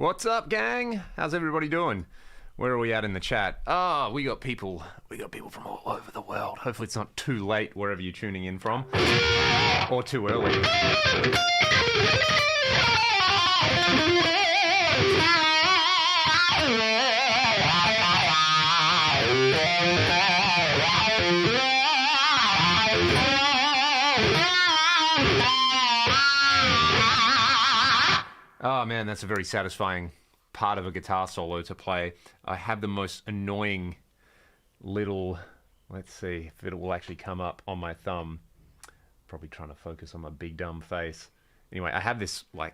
What's up, gang? How's everybody doing? Where are we at in the chat? We got people from all over the world. Hopefully it's not too late wherever you're tuning in from. Or too early. Oh man, that's a very satisfying part of a guitar solo to play. I have the most annoying little, let's see if it will actually come up on my thumb. Probably trying to focus on my big dumb face. Anyway, I have this I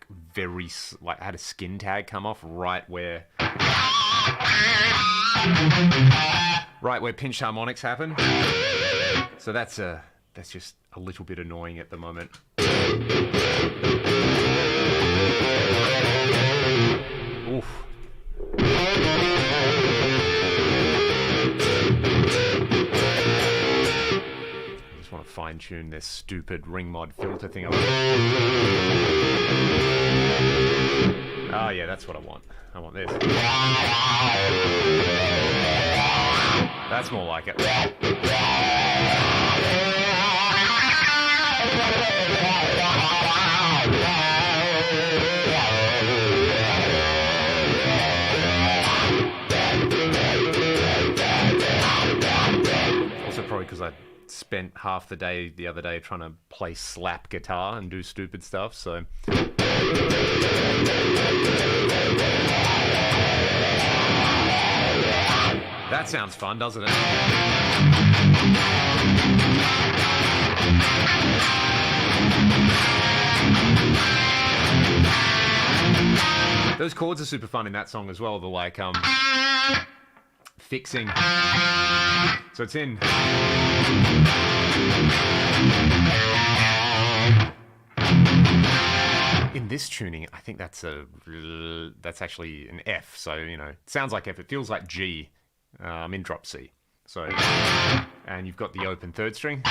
had a skin tag come off right where pinched harmonics happen. So that's just a little bit annoying at the moment. Oof. I just want to fine tune this stupid ring mod filter thing. Oh yeah, that's what I want. I want this. That's more like it. Probably because I spent half the day the other day trying to play slap guitar and do stupid stuff, so that sounds fun, doesn't it? Those chords are super fun in that song as well. The fixing. So it's in. In this tuning, I think that's actually an F. So, you know, it sounds like F. It feels like G. I'm in drop C. So, and you've got the open third string.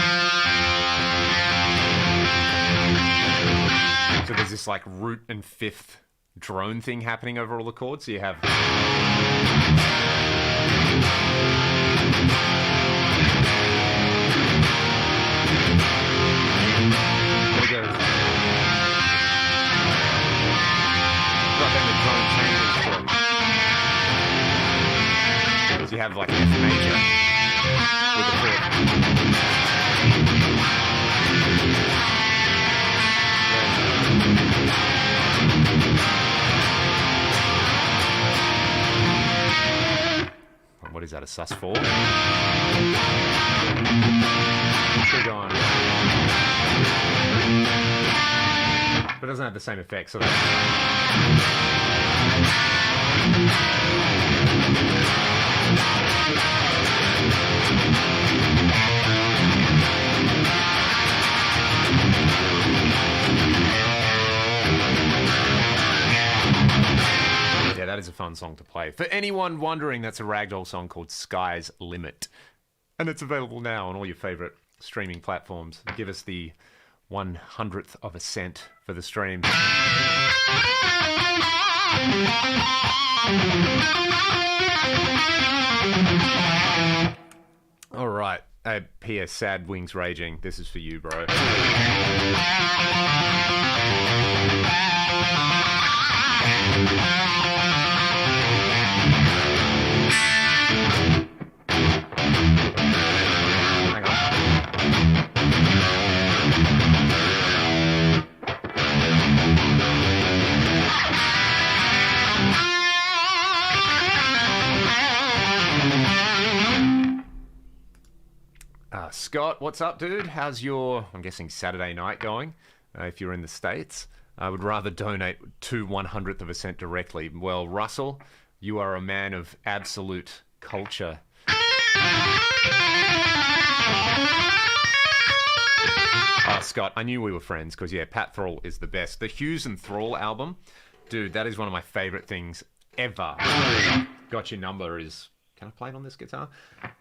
So there's this like root and fifth drone thing happening over all the chords. So you have. You have like F major with the fourth. What is that, a sus4? Still going. But it doesn't have the same effect, so yeah, that is a fun song to play. For anyone wondering, that's a ragdoll song called Sky's Limit. And it's available now on all your favorite streaming platforms. Give us the 1/100th of a cent for the stream. All right. P.S. Sad Wings Raging. This is for you, bro. Scott, what's up, dude? How's your, I'm guessing, Saturday night going? If you're in the States, I would rather donate to 1/100th of a cent directly. Well, Russell, you are a man of absolute culture. Scott, I knew we were friends because, yeah, Pat Thrall is the best. The Hughes and Thrall album, dude, that is one of my favorite things ever. Got Your Number is... Can I play it on this guitar?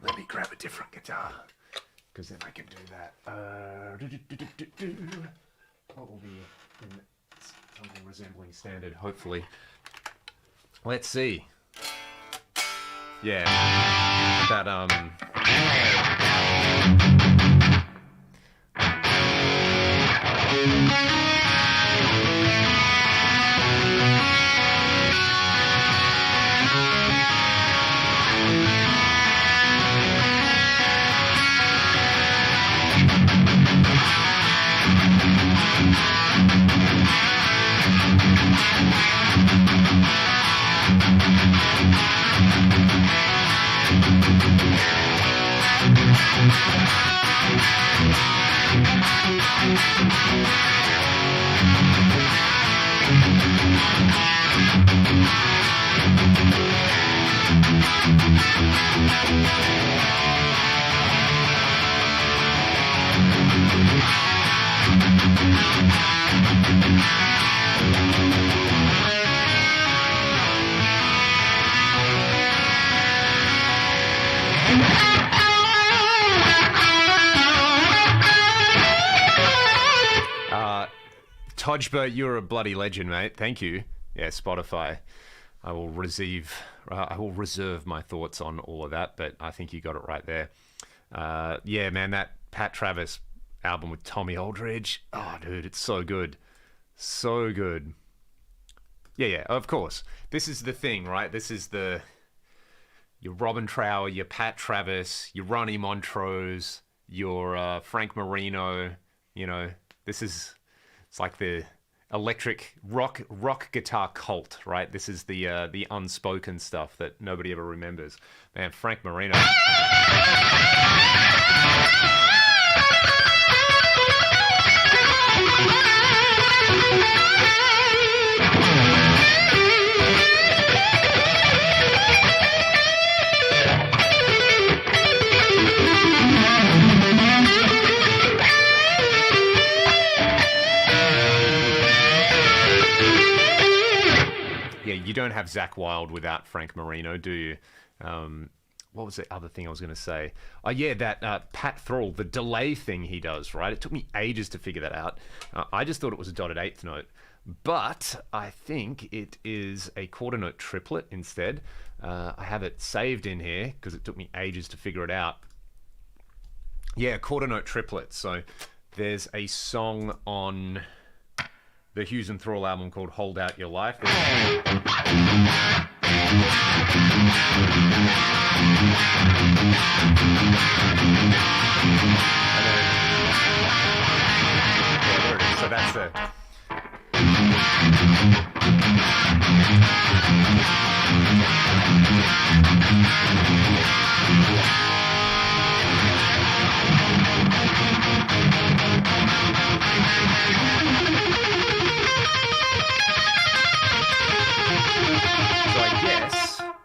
Let me grab a different guitar, because then I can do that. What will be in something resembling standard, hopefully. Let's see. Yeah, that Hodgebert, you're a bloody legend, mate. Thank you. Yeah, Spotify. I will reserve my thoughts on all of that, but I think you got it right there. Yeah, man, that Pat Travers album with Tommy Aldridge. Oh, dude, it's so good. So good. Yeah, of course. This is the thing, right? This is your Robin Trower, your Pat Travers, your Ronnie Montrose, your Frank Marino. You know, it's like the electric rock guitar cult, right? This is the unspoken stuff that nobody ever remembers. Man, Frank Marino. You don't have Zakk Wylde without Frank Marino, do you? What was the other thing I was going to say? Oh, yeah, that Pat Thrall, the delay thing he does, right? It took me ages to figure that out. I just thought it was a dotted eighth note, but I think it is a quarter note triplet instead. I have it saved in here because it took me ages to figure it out. Yeah, quarter note triplet. So there's a song on the Hughes and Thrall album called Hold Out Your Life. So that's the...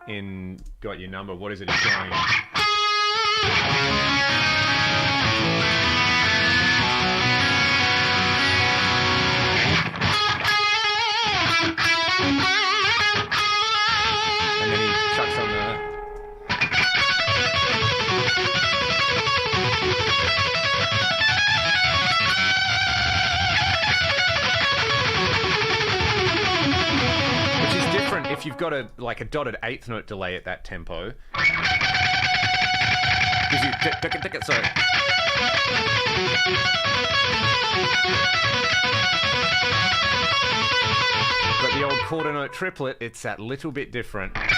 in Got Your Number, what is it it's going? And then he chucks on the... If you've got a dotted eighth note delay at that tempo, gives you sorry. But the old quarter note triplet, it's that little bit different. And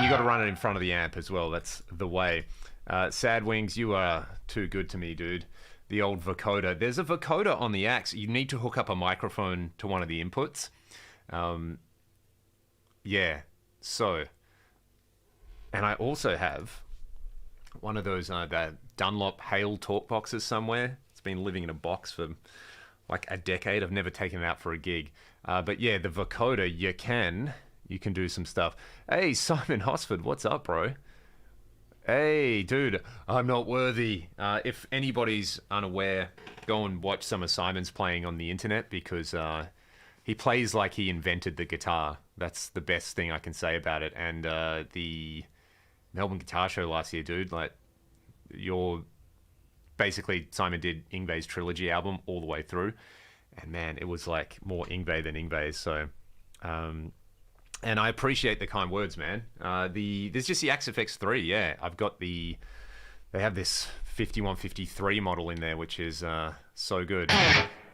you got to run it in front of the amp as well. That's the way. Sad Wings, you are too good to me, dude. The old vocoder. There's a vocoder on the Axe. You need to hook up a microphone to one of the inputs. Yeah, so. And I also have one of those that Dunlop Hale talk boxes somewhere. It's been living in a box for like a decade. I've never taken it out for a gig. But yeah, the vocoder, you can do some stuff. Hey, Simon Hosford, what's up, bro? Hey, dude, I'm not worthy. If anybody's unaware, go and watch some of Simon's playing on the internet because he plays like he invented the guitar. That's the best thing I can say about it. And the Melbourne Guitar Show last year, dude, like, your basically Simon did Yngwie's trilogy album all the way through, and man, it was like more Yngwie than Yngwie. So, and I appreciate the kind words, man. There's just the Axe FX 3. Yeah, I've got they have this 5153 model in there, which is so good.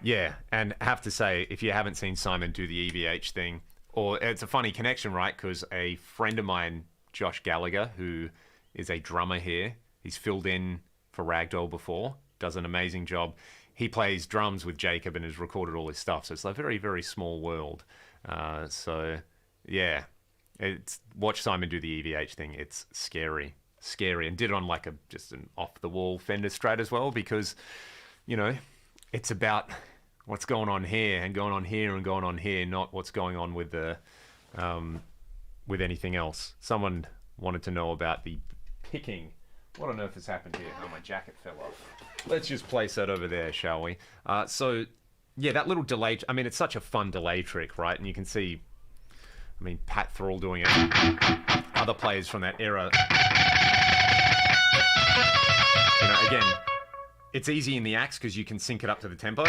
Yeah, and I have to say, if you haven't seen Simon do the EVH thing, or it's a funny connection, right? Because a friend of mine, Josh Gallagher, who is a drummer here, he's filled in for Ragdoll before, does an amazing job. He plays drums with Jacob and has recorded all his stuff, so it's a very, very small world. So, yeah, watch Simon do the EVH thing. It's scary, and did it on like just an off-the-wall Fender Strat as well, because, you know, it's about what's going on here and going on here and going on here, not what's going on with the with anything else. Someone wanted to know about the picking. What on earth has happened here? Oh, my jacket fell off. Let's just place that over there, shall we? So, yeah, that little delay, I mean, it's such a fun delay trick, right? And you can see, I mean, Pat Thrall doing it. Other players from that era. You know, again, it's easy in the Axe because you can sync it up to the tempo.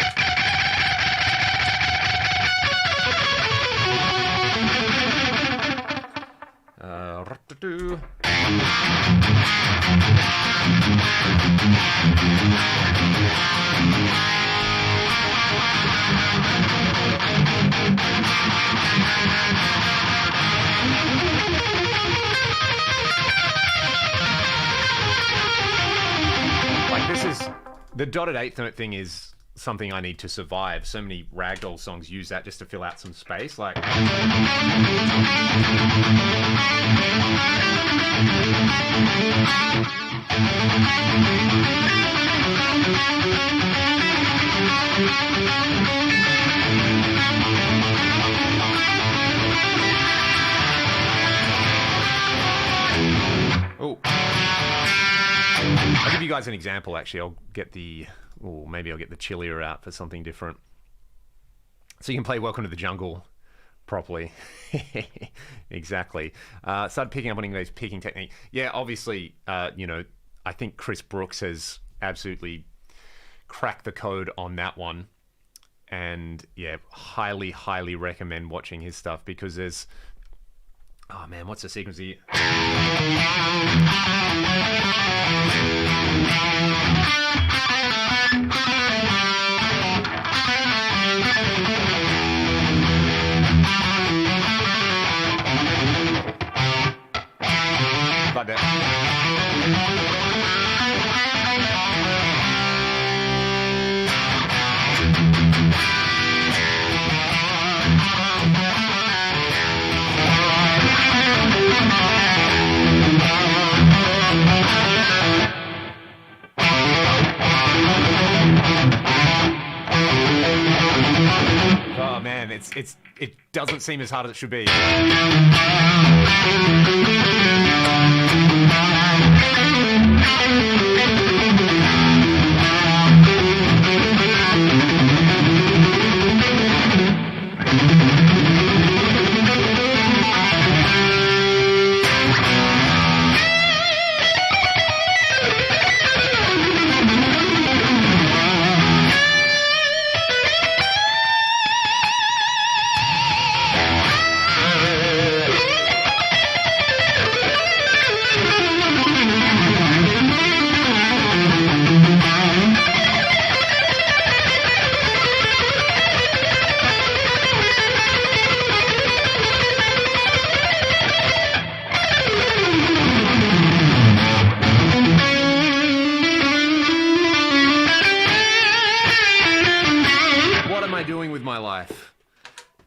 Like, this is the dotted eighth note thing is something I need to survive. So many Ragdoll songs use that just to fill out some space. Like, oh, I'll give you guys an example. Actually, I'll get maybe I'll get the Chilia out for something different, so you can play Welcome to the Jungle properly. Exactly. Started picking up on Yngwie's picking technique. Yeah, obviously, you know, I think Chris Brooks has absolutely cracked the code on that one, and yeah, highly recommend watching his stuff, because there's, oh man, what's the sequence here? Like that. Oh man, it doesn't seem as hard as it should be.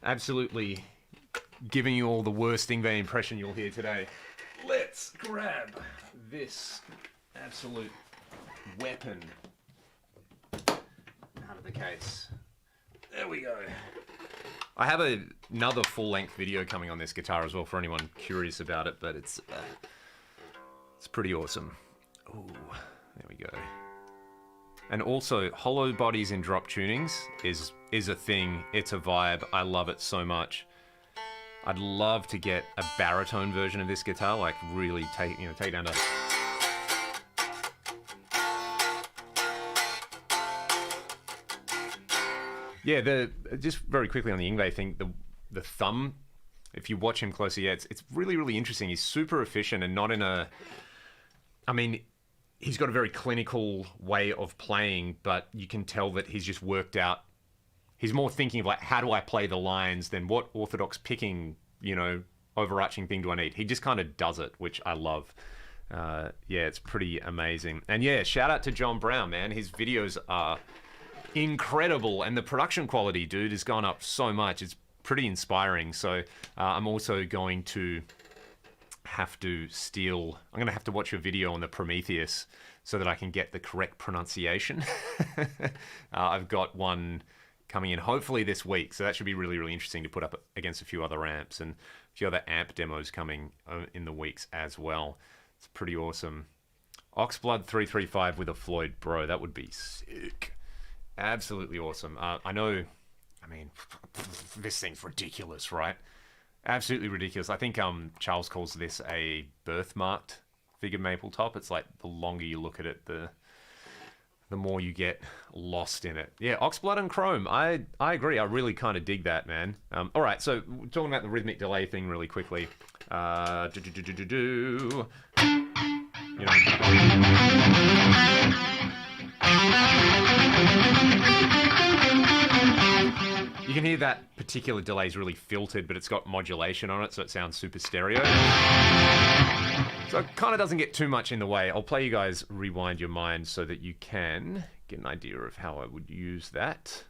Absolutely giving you all the worst Yngwie impression you'll hear today. Let's grab this absolute weapon out of the case. There we go. I have another full-length video coming on this guitar as well for anyone curious about it, but it's pretty awesome. Ooh, there we go. And also, hollow bodies in drop tunings is a thing. It's a vibe. I love it so much. I'd love to get a baritone version of this guitar, like really take down to. Yeah, just very quickly on the Yngwie thing, the thumb, if you watch him closely, yeah, it's really, really interesting. He's super efficient and not in a... I mean, he's got a very clinical way of playing, but you can tell that he's just worked out... He's more thinking of like, how do I play the lines than what orthodox picking, you know, overarching thing do I need? He just kind of does it, which I love. Yeah, it's pretty amazing. And yeah, shout out to John Brown, man. His videos are incredible, and the production quality, dude, has gone up so much. It's pretty inspiring. So I'm also going to have to steal... I'm going to have to watch a video on the Prometheus so that I can get the correct pronunciation. I've got one coming in hopefully this week, so that should be really, really interesting to put up against a few other amps, and a few other amp demos coming in the weeks as well. It's pretty awesome. Oxblood 335 with a Floyd, bro, that would be sick. Absolutely awesome. I know, I mean, this thing's ridiculous, right? Absolutely ridiculous. I think Charles calls this a birthmarked figured maple top. It's like the longer you look at it, the more you get lost in it. Yeah, Oxblood and Chrome. I agree. I really kind of dig that, man. All right, so talking about the rhythmic delay thing really quickly. You know. You can hear that particular delay is really filtered, but it's got modulation on it, so it sounds super stereo. So it kind of doesn't get too much in the way. I'll play you guys Rewind Your Mind so that you can get an idea of how I would use that.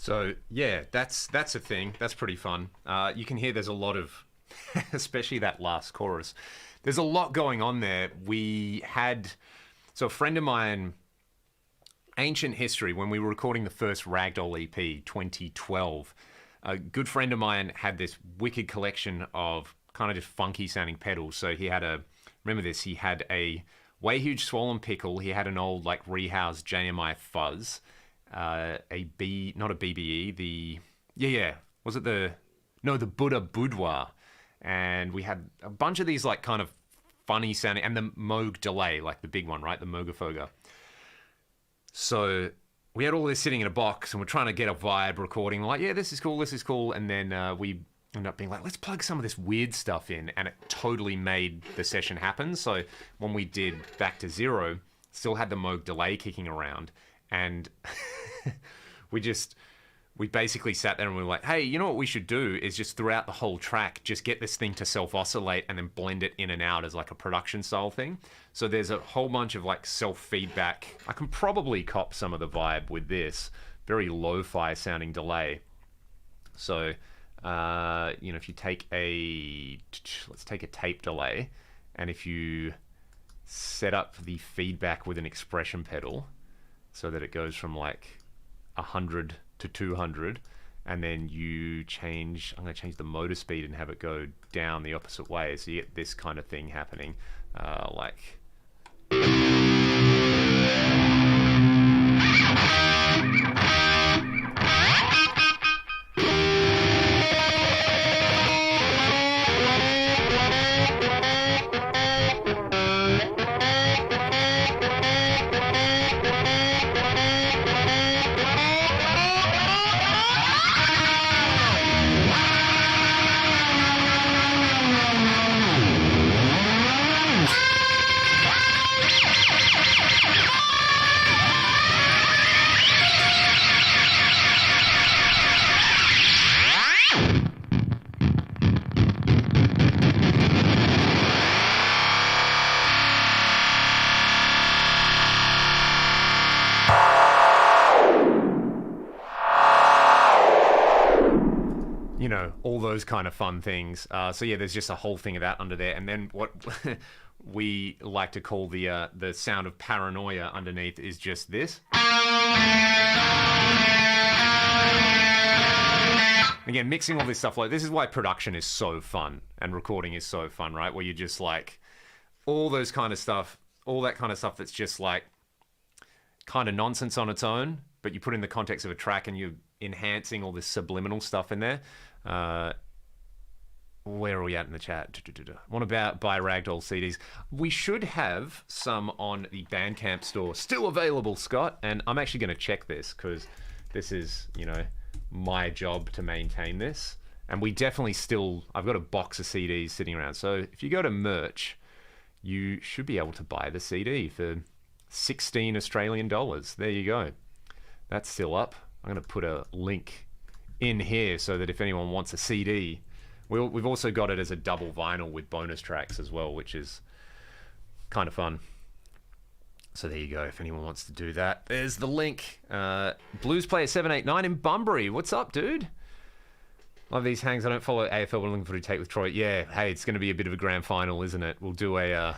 So yeah, that's a thing. That's pretty fun. You can hear there's a lot of, especially that last chorus. There's a lot going on there. So a friend of mine, ancient history, when we were recording the first Ragdoll EP, 2012, a good friend of mine had this wicked collection of kind of just funky sounding pedals. So he had remember this, he had a Way Huge Swollen Pickle, he had an old like rehoused JMI Fuzz, not a BBE, was it the Buddha Boudoir, and we had a bunch of these like kind of funny sounding, and the Moog delay, like the big one, right, the Moogerfoger. So we had all this sitting in a box, and we're trying to get a vibe recording, like, yeah, this is cool, and then we ended up being like, let's plug some of this weird stuff in, and it totally made the session happen. So when we did Back to Zero, still had the Moog delay kicking around, and we basically sat there and we were like, hey, you know what we should do is just throughout the whole track, just get this thing to self-oscillate and then blend it in and out as like a production style thing. So there's a whole bunch of like self-feedback. I can probably cop some of the vibe with this very lo-fi sounding delay. So, if you take let's take a tape delay, and if you set up the feedback with an expression pedal so that it goes from like 100 to 200, and then I'm going to change the motor speed and have it go down the opposite way, so you get this kind of thing happening, like all those kind of fun things. So yeah, there's just a whole thing of that under there. And then what we like to call the sound of paranoia underneath is just this. Again, mixing all this stuff, like, this is why production is so fun and recording is so fun, right? Where you're just like, all those kind of stuff, all that kind of stuff that's just like kind of nonsense on its own, but you put in the context of a track and you're enhancing all this subliminal stuff in there. Where are we at in the chat? What about buy Ragdoll CDs? We should have some on the Bandcamp store still available, Scott, and I'm actually going to check this because this is, my job to maintain this. And we definitely I've got a box of CDs sitting around. So if you go to merch, you should be able to buy the CD for 16 Australian dollars. There you go. That's still up. I'm going to put a link in here so that if anyone wants a CD, we've also got it as a double vinyl with bonus tracks as well, which is kind of fun. So there you go, if anyone wants to do that. There's the link. Blues Player 789 in Bunbury. What's up, dude? Love these hangs. I don't follow AFL, but I'm looking for a take with Troy. Yeah, hey, it's going to be a bit of a grand final, isn't it? We'll do a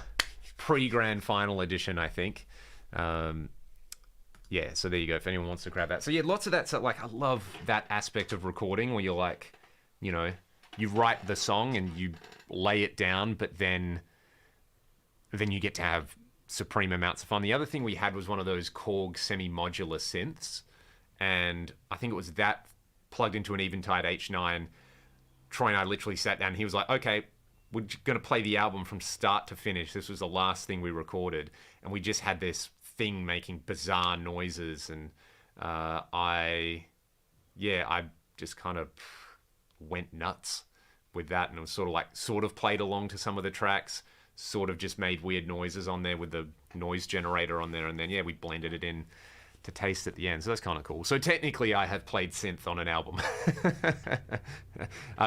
pre-grand final edition, I think. Yeah, so there you go, if anyone wants to grab that. So yeah, lots of that. So like, I love that aspect of recording where you're like, you write the song and you lay it down, but then you get to have supreme amounts of fun. The other thing we had was one of those Korg semi-modular synths, and I think it was that plugged into an Eventide H9. Troy and I literally sat down and he was like, okay, we're going to play the album from start to finish. This was the last thing we recorded, and we just had this thing making bizarre noises, and I just kind of went nuts with that, and it was sort of played along to some of the tracks, sort of just made weird noises on there with the noise generator on there, and then we blended it in to taste at the end. So that's kind of cool. So technically I have played synth on an album.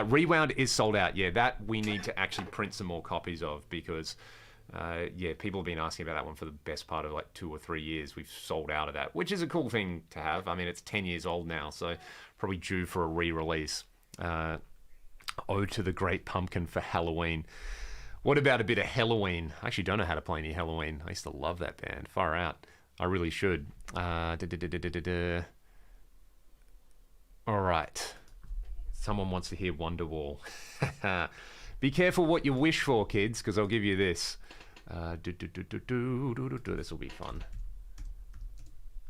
Rewound is sold out. Yeah, that we need to actually print some more copies of, because Yeah, people have been asking about that one for the best part of like 2 or 3 years. We've sold out of that, which is a cool thing to have. I mean, it's 10 years old now, so probably due for a re-release. Ode to the Great Pumpkin for Halloween. What about a bit of Halloween? I actually don't know how to play any Halloween. I used to love that band. Far out. I really should. All right. Someone wants to hear Wonderwall. Be careful what you wish for, kids, because I'll give you this. This will be fun.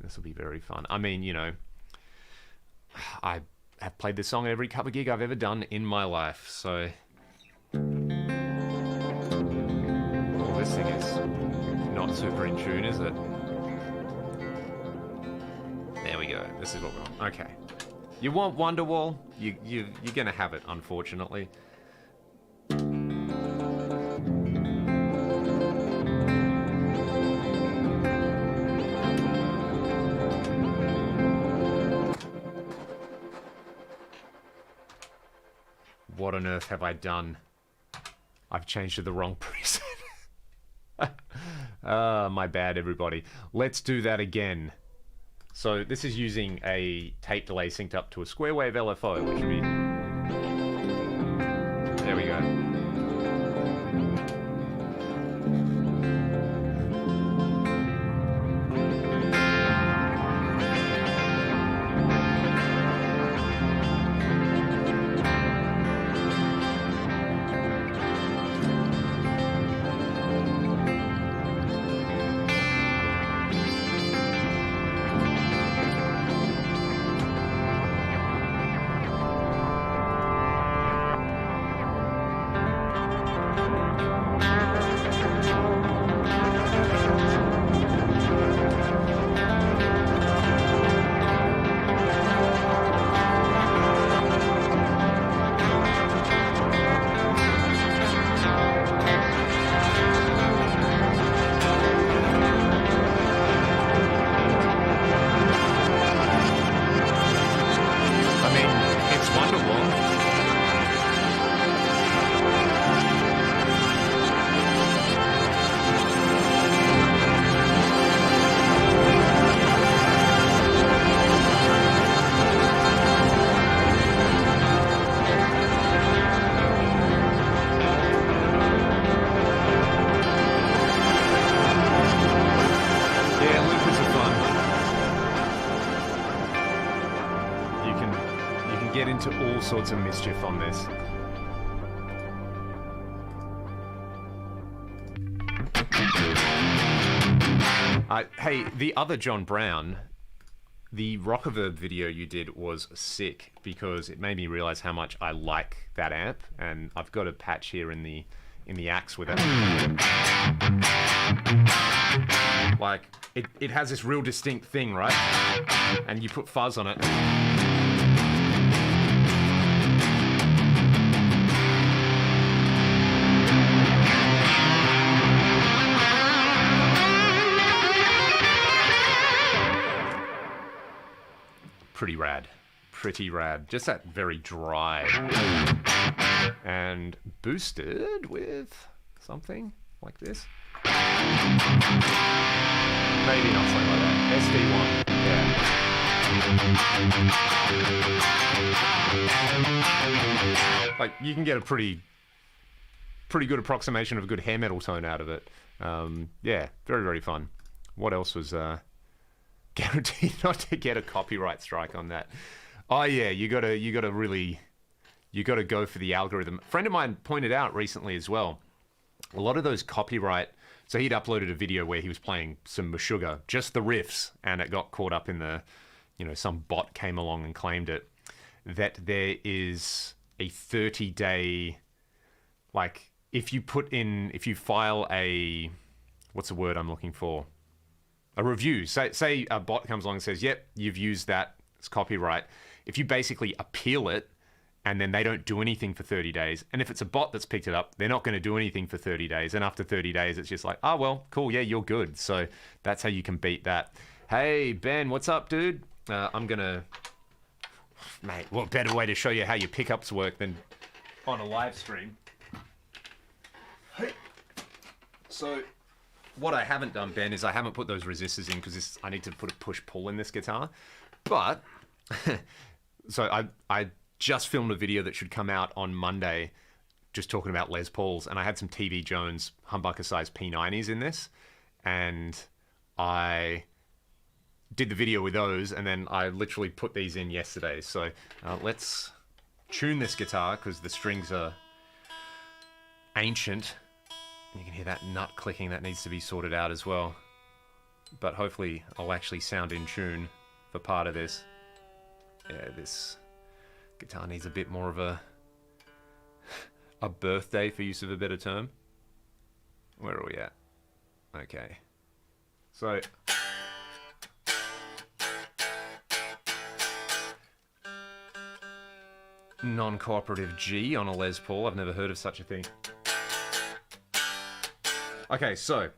This will be very fun. I mean, you know, I have played this song at every cover gig I've ever done in my life, so... Oh, this thing is not super in tune, is it? There we go. This is what we want. Okay. You want Wonderwall? You're going to have it, unfortunately. What on earth have I done? I've changed to the wrong preset. My bad, everybody. Let's do that again. So this is using a tape delay synced up to a square wave LFO, which would be... There we go. Sorts of mischief on this. Hey, the other John Brown, the Rockaverb video you did was sick because it made me realize how much I like that amp, and I've got a patch here in the axe with it. Like it has this real distinct thing, right? And you put fuzz on it. Pretty rad. Pretty rad. Just that very dry. And boosted with something like this. Maybe not something like that. SD1. Yeah. Like, you can get a pretty good approximation of a good hair metal tone out of it. Yeah, very, very fun. What else was... Guaranteed not to get a copyright strike on that. Oh yeah, you gotta go for the algorithm. A friend of mine pointed out recently as well, a lot of those copyright, so he'd uploaded a video where he was playing some Meshuggah, just the riffs, and it got caught up in the, you know, some bot came along and claimed it, that there is a 30-day, like, if you file a, what's the word I'm looking for? A review. Say a bot comes along and says, yep, you've used that, it's copyright. If you basically appeal it and then they don't do anything for 30 days, and if it's a bot that's picked it up, they're not going to do anything for 30 days. And after 30 days, it's just like, oh, well, cool, yeah, you're good. So that's how you can beat that. Hey, Ben, what's up, dude? I'm going to... Mate, what better way to show you how your pickups work than on a live stream? Hey. So what I haven't done, Ben, is I haven't put those resistors in because I need to put a push-pull in this guitar. But, so I just filmed a video that should come out on Monday just talking about Les Pauls, and I had some TV Jones humbucker-sized P90s in this, and I did the video with those, and then I literally put these in yesterday. So let's tune this guitar because the strings are ancient. You can hear that nut clicking. That needs to be sorted out as well. But hopefully I'll actually sound in tune for part of this. Yeah, this guitar needs a bit more of a birthday, for use of a better term. Where are we at? Okay. So non-cooperative G on a Les Paul. I've never heard of such a thing. Okay, so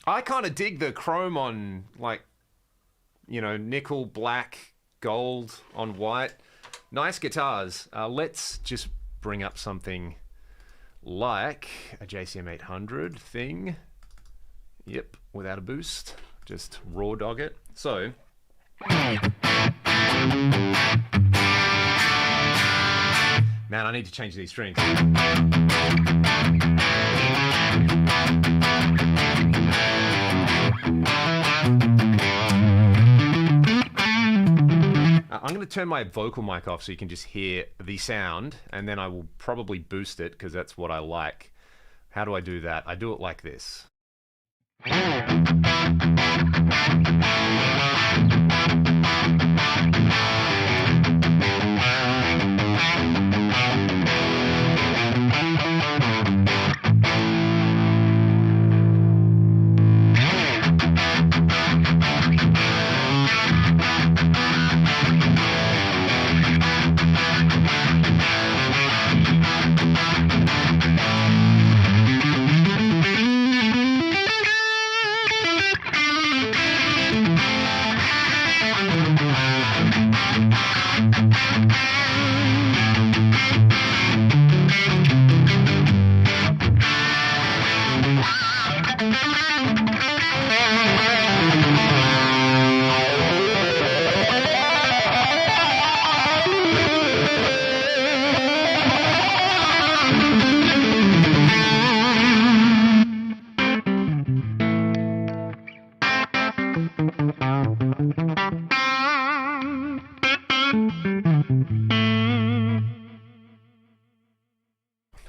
I kind of dig the chrome on, like, you know, nickel, black, gold on white. Nice guitars. Let's just bring up something like a JCM 800 thing. Yep, without a boost. Just raw dog it. So man, I need to change these strings. I'm going to turn my vocal mic off so you can just hear the sound, and then I will probably boost it because that's what I like. How do I do that? I do it like this.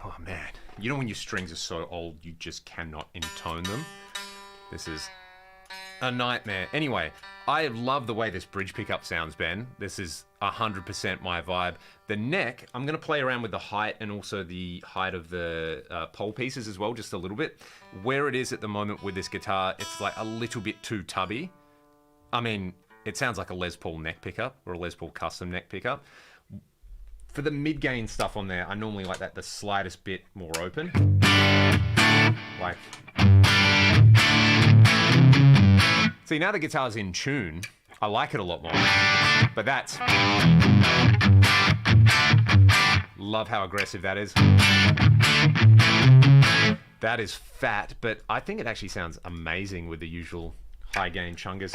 Oh man, you know when your strings are so old you just cannot intone them? This is a nightmare. Anyway, I love the way this bridge pickup sounds, Ben. This is 100% my vibe. The neck, I'm going to play around with the height and also the height of the pole pieces as well, just a little bit. Where it is at the moment with this guitar, it's like a little bit too tubby. I mean, it sounds like a Les Paul neck pickup or a Les Paul custom neck pickup. For the mid-gain stuff on there, I normally like that the slightest bit more open. Like, see, now the guitar's in tune, I like it a lot more. But that's, love how aggressive that is. That is fat, but I think it actually sounds amazing with the usual high gain chungas.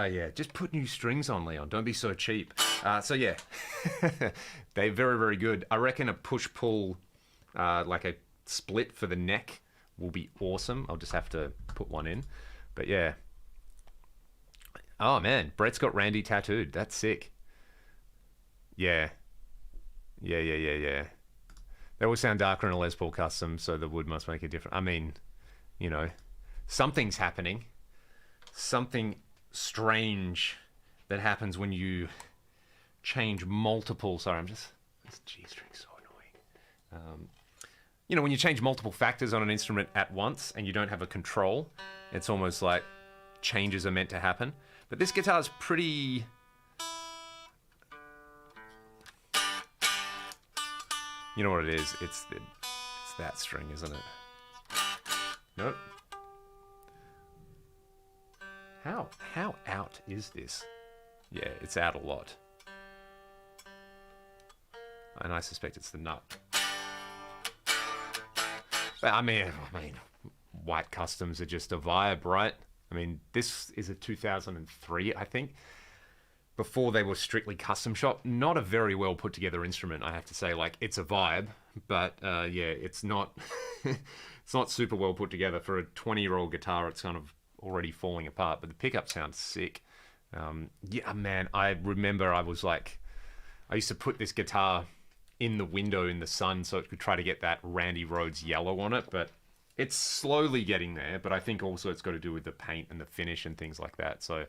Yeah, just put new strings on, Leon. Don't be so cheap. So yeah, they're very, very good. I reckon a push-pull, like a split for the neck will be awesome. I'll just have to put one in. But yeah. Oh man, Brett's got Randy tattooed. That's sick. Yeah. Yeah. They will sound darker in a Les Paul custom, so the wood must make a difference. I mean, you know, something's happening. Something strange that happens when you change multiple. Sorry, this G string's so annoying. you know, when you change multiple factors on an instrument at once and you don't have a control, it's almost like changes are meant to happen. But this guitar is pretty... You know what it is? It's that string, isn't it? Nope. How out is this? Yeah, it's out a lot. And I suspect it's the nut. But I mean, white customs are just a vibe, right? I mean, this is a 2003, I think. Before they were strictly custom shop. Not a very well put together instrument, I have to say. Like, it's a vibe, but yeah, it's not it's not super well put together. For a 20-year-old guitar, it's kind of already falling apart, but the pickup sounds sick. Yeah, man, I remember I used to put this guitar in the window in the sun so it could try to get that Randy Rhoads yellow on it, but it's slowly getting there. But I think also it's got to do with the paint and the finish and things like that. So,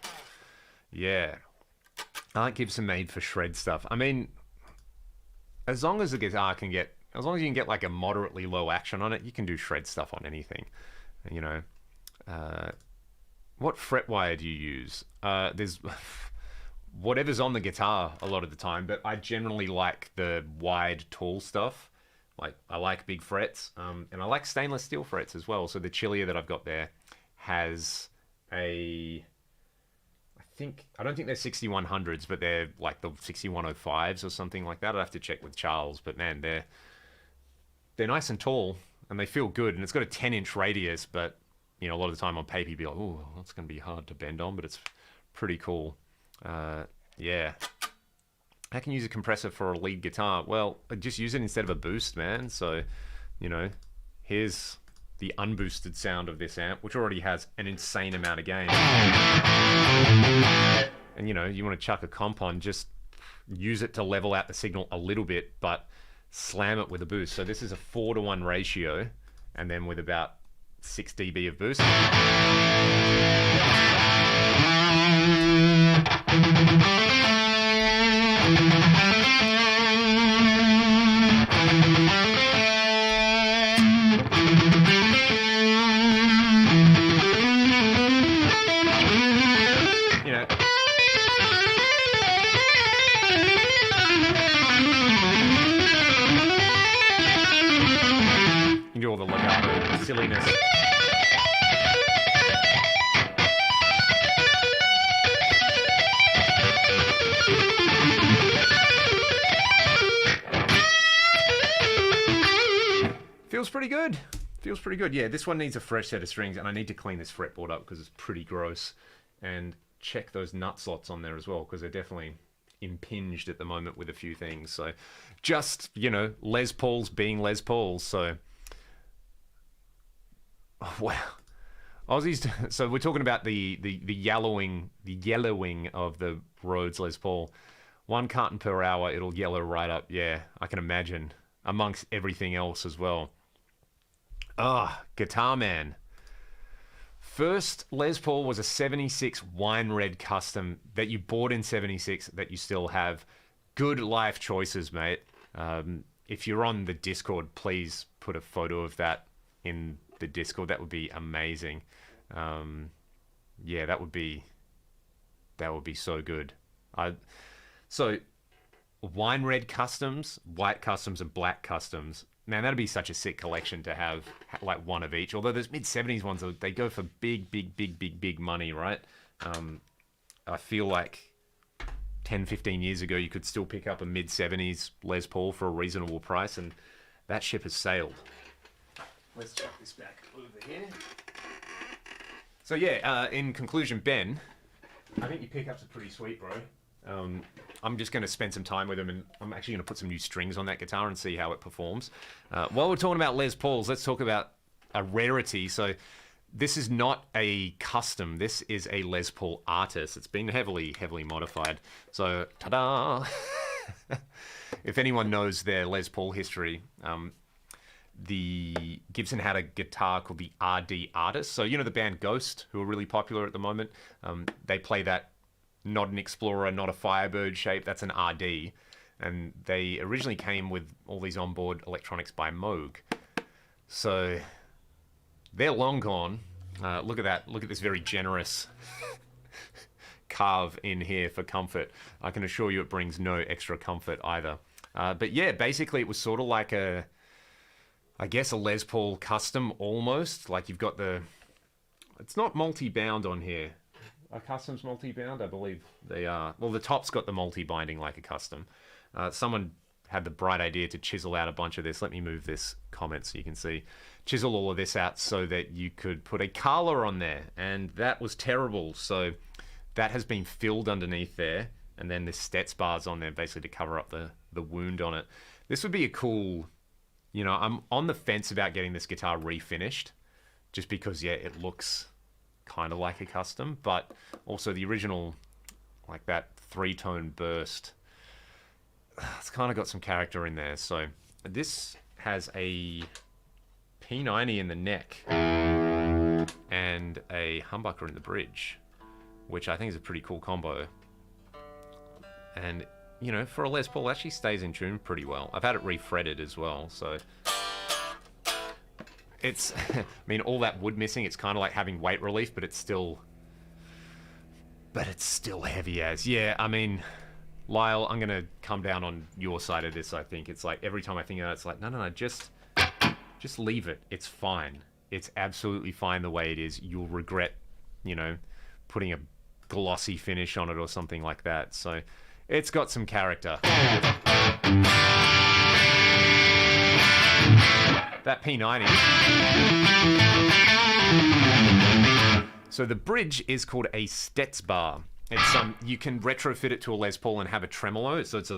yeah. Aren't Gibson made for shred stuff? I mean, as long as the guitar can get, as long as you can get like a moderately low action on it, you can do shred stuff on anything. You know, what fret wire do you use? There's whatever's on the guitar a lot of the time, but I generally like the wide, tall stuff. Like, I like big frets, and I like stainless steel frets as well. So the Chilia that I've got there has a... I don't think they're 6100s, but they're like the 6105s or something like that. I'd have to check with Charles, but man, they're nice and tall and they feel good. And it's got a 10-inch radius, but you know, a lot of the time on paper you'd be like, oh, that's going to be hard to bend on, but it's pretty cool. Yeah. How can you use a compressor for a lead guitar? Well, just use it instead of a boost, man. So, you know, here's the unboosted sound of this amp, which already has an insane amount of gain. And you know, you want to chuck a comp on, just use it to level out the signal a little bit, but slam it with a boost. So this is a 4-to-1 ratio, and then with about 6 dB of boost. Do all the Legato silliness. Feels pretty good. Feels pretty good. Yeah, this one needs a fresh set of strings, and I need to clean this fretboard up because it's pretty gross. And check those nut slots on there as well, because they're definitely impinged at the moment with a few things. So just, you know, Les Pauls being Les Pauls. So wow, Aussies. So we're talking about the yellowing of the Rhodes Les Paul. 1 carton per hour, it'll yellow right up. Yeah, I can imagine, amongst everything else as well. Ah, Guitar Man. First Les Paul was a 76 wine red custom that you bought in 76 that you still have. Good life choices, mate. If you're on the Discord, please put a photo of that in the Discord. That would be amazing. Yeah, that would be so good. So wine red customs, white customs, and black customs. Man, that'd be such a sick collection to have, like one of each. Although those mid-70s ones, they go for big money, right? I feel like 10, 15 years ago, you could still pick up a mid-70s Les Paul for a reasonable price, and that ship has sailed. Let's chuck this back over here. So yeah, in conclusion, Ben, I think your pickups are pretty sweet, bro. I'm just going to spend some time with them, and I'm actually going to put some new strings on that guitar and see how it performs. While we're talking about Les Pauls, let's talk about a rarity. So this is not a custom. This is a Les Paul Artist. It's been heavily modified. So, ta-da! If anyone knows their Les Paul history, the Gibson had a guitar called the RD Artist. So, you know the band Ghost, who are really popular at the moment? They play that, not an Explorer, not a Firebird shape, that's an RD. And they originally came with all these onboard electronics by Moog. So they're long gone. Look at that. Look at this very generous carve in here for comfort. I can assure you it brings no extra comfort either. But yeah, basically it was sort of like a Les Paul custom almost. Like you've got it's not multi-bound on here. Are customs multi-bound? I believe they are. Well, the top's got the multi-binding like a custom. Someone had the bright idea to chisel out a bunch of this. Let me move this comment so you can see. Chisel all of this out so that you could put a Carla on there. And that was terrible. So that has been filled underneath there. And then this Stets bar's on there basically to cover up the wound on it. This would be a cool... You know, I'm on the fence about getting this guitar refinished. Just because, yeah, it looks kind of like a custom. But also the original, like that 3-tone burst... It's kind of got some character in there. So this has a P90 in the neck and a humbucker in the bridge, which I think is a pretty cool combo. And, you know, for a Les Paul, it actually stays in tune pretty well. I've had it refretted as well, so... It's, I mean, all that wood missing, it's kind of like having weight relief, but it's still heavy as. Yeah, I mean... Lyle, I'm going to come down on your side of this, I think. It's like, every time I think about it, it's like, no, just leave it. It's fine. It's absolutely fine the way it is. You'll regret, you know, putting a glossy finish on it or something like that. So, it's got some character. That P90. So, the bridge is called a Stets bar. It's you can retrofit it to a Les Paul and have a tremolo. So it's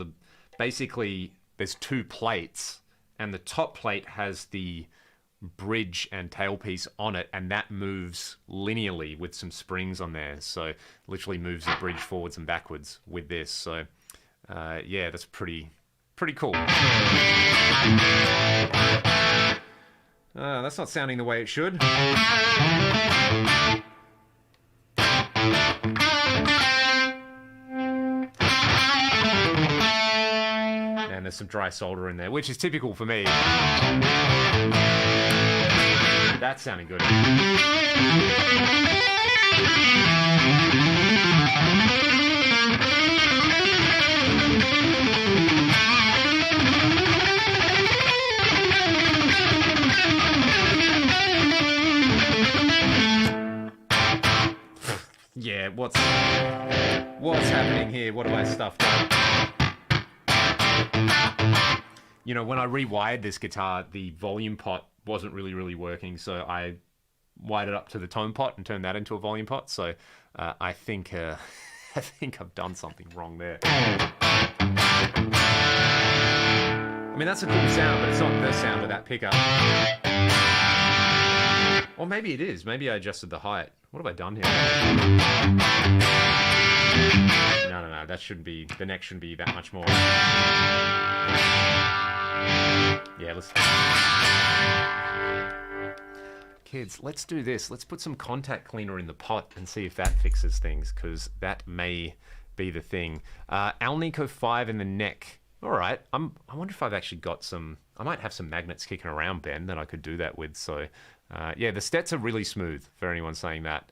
basically there's 2 plates, and the top plate has the bridge and tailpiece on it, and that moves linearly with some springs on there. So literally moves the bridge forwards and backwards with this. So yeah, that's pretty cool. That's not sounding the way it should. And there's some dry solder in there, which is typical for me. That's sounding good. Yeah, what's happening here? What have I stuffed up? You know, when I rewired this guitar, the volume pot wasn't really working, so I wired it up to the tone pot and turned that into a volume pot. So I think I've done something wrong there. I mean, that's a cool sound, but it's not the sound of that pickup. Or maybe it is. Maybe I adjusted the height. What have I done here? No. That shouldn't be. The neck shouldn't be that much more. Yeah, let's... Kids, let's do this. Let's put some contact cleaner in the pot and see if that fixes things, because that may be the thing. Alnico 5 in the neck. All right. I wonder if I've actually got some... I might have some magnets kicking around, Ben, that I could do that with. So, yeah, the Stets are really smooth, for anyone saying that.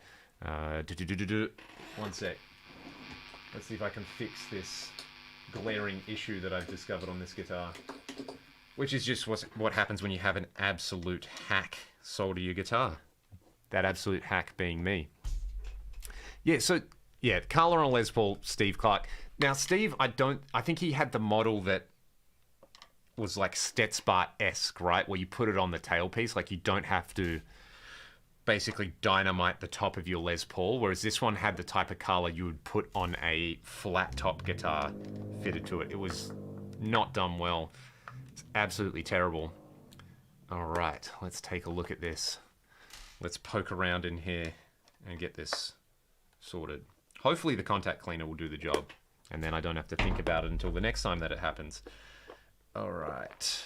One sec. Let's see if I can fix this glaring issue that I've discovered on this guitar. Which is just what happens when you have an absolute hack solder your guitar. That absolute hack being me. Yeah, so, yeah, Carla on Les Paul, Steve Clark. Now, Steve, I think he had the model that was like Stets bar-esque, right? Where you put it on the tailpiece, like you don't have to basically dynamite the top of your Les Paul, whereas this one had the type of Carla you would put on a flat top guitar fitted to it. It was not done well. It's absolutely terrible. All right, let's take a look at this. Let's poke around in here and get this sorted. Hopefully the contact cleaner will do the job, and then I don't have to think about it until the next time that it happens. All right.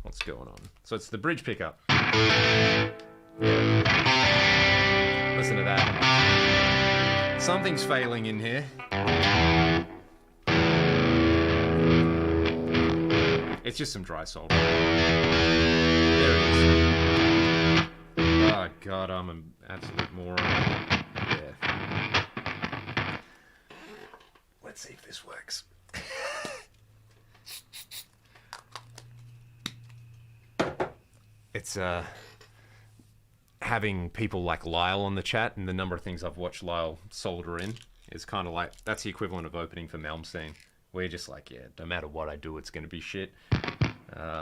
What's going on? So it's the bridge pickup. Listen to that. Something's failing in here. it's just some dry solder. There it is. Oh god, I'm an absolute moron. Yeah. Let's see if this works. It's having people like Lyle on the chat, and the number of things I've watched Lyle solder in is kind of like, that's the equivalent of opening for Malmsteen, where you're just like, yeah, no matter what I do, it's going to be shit.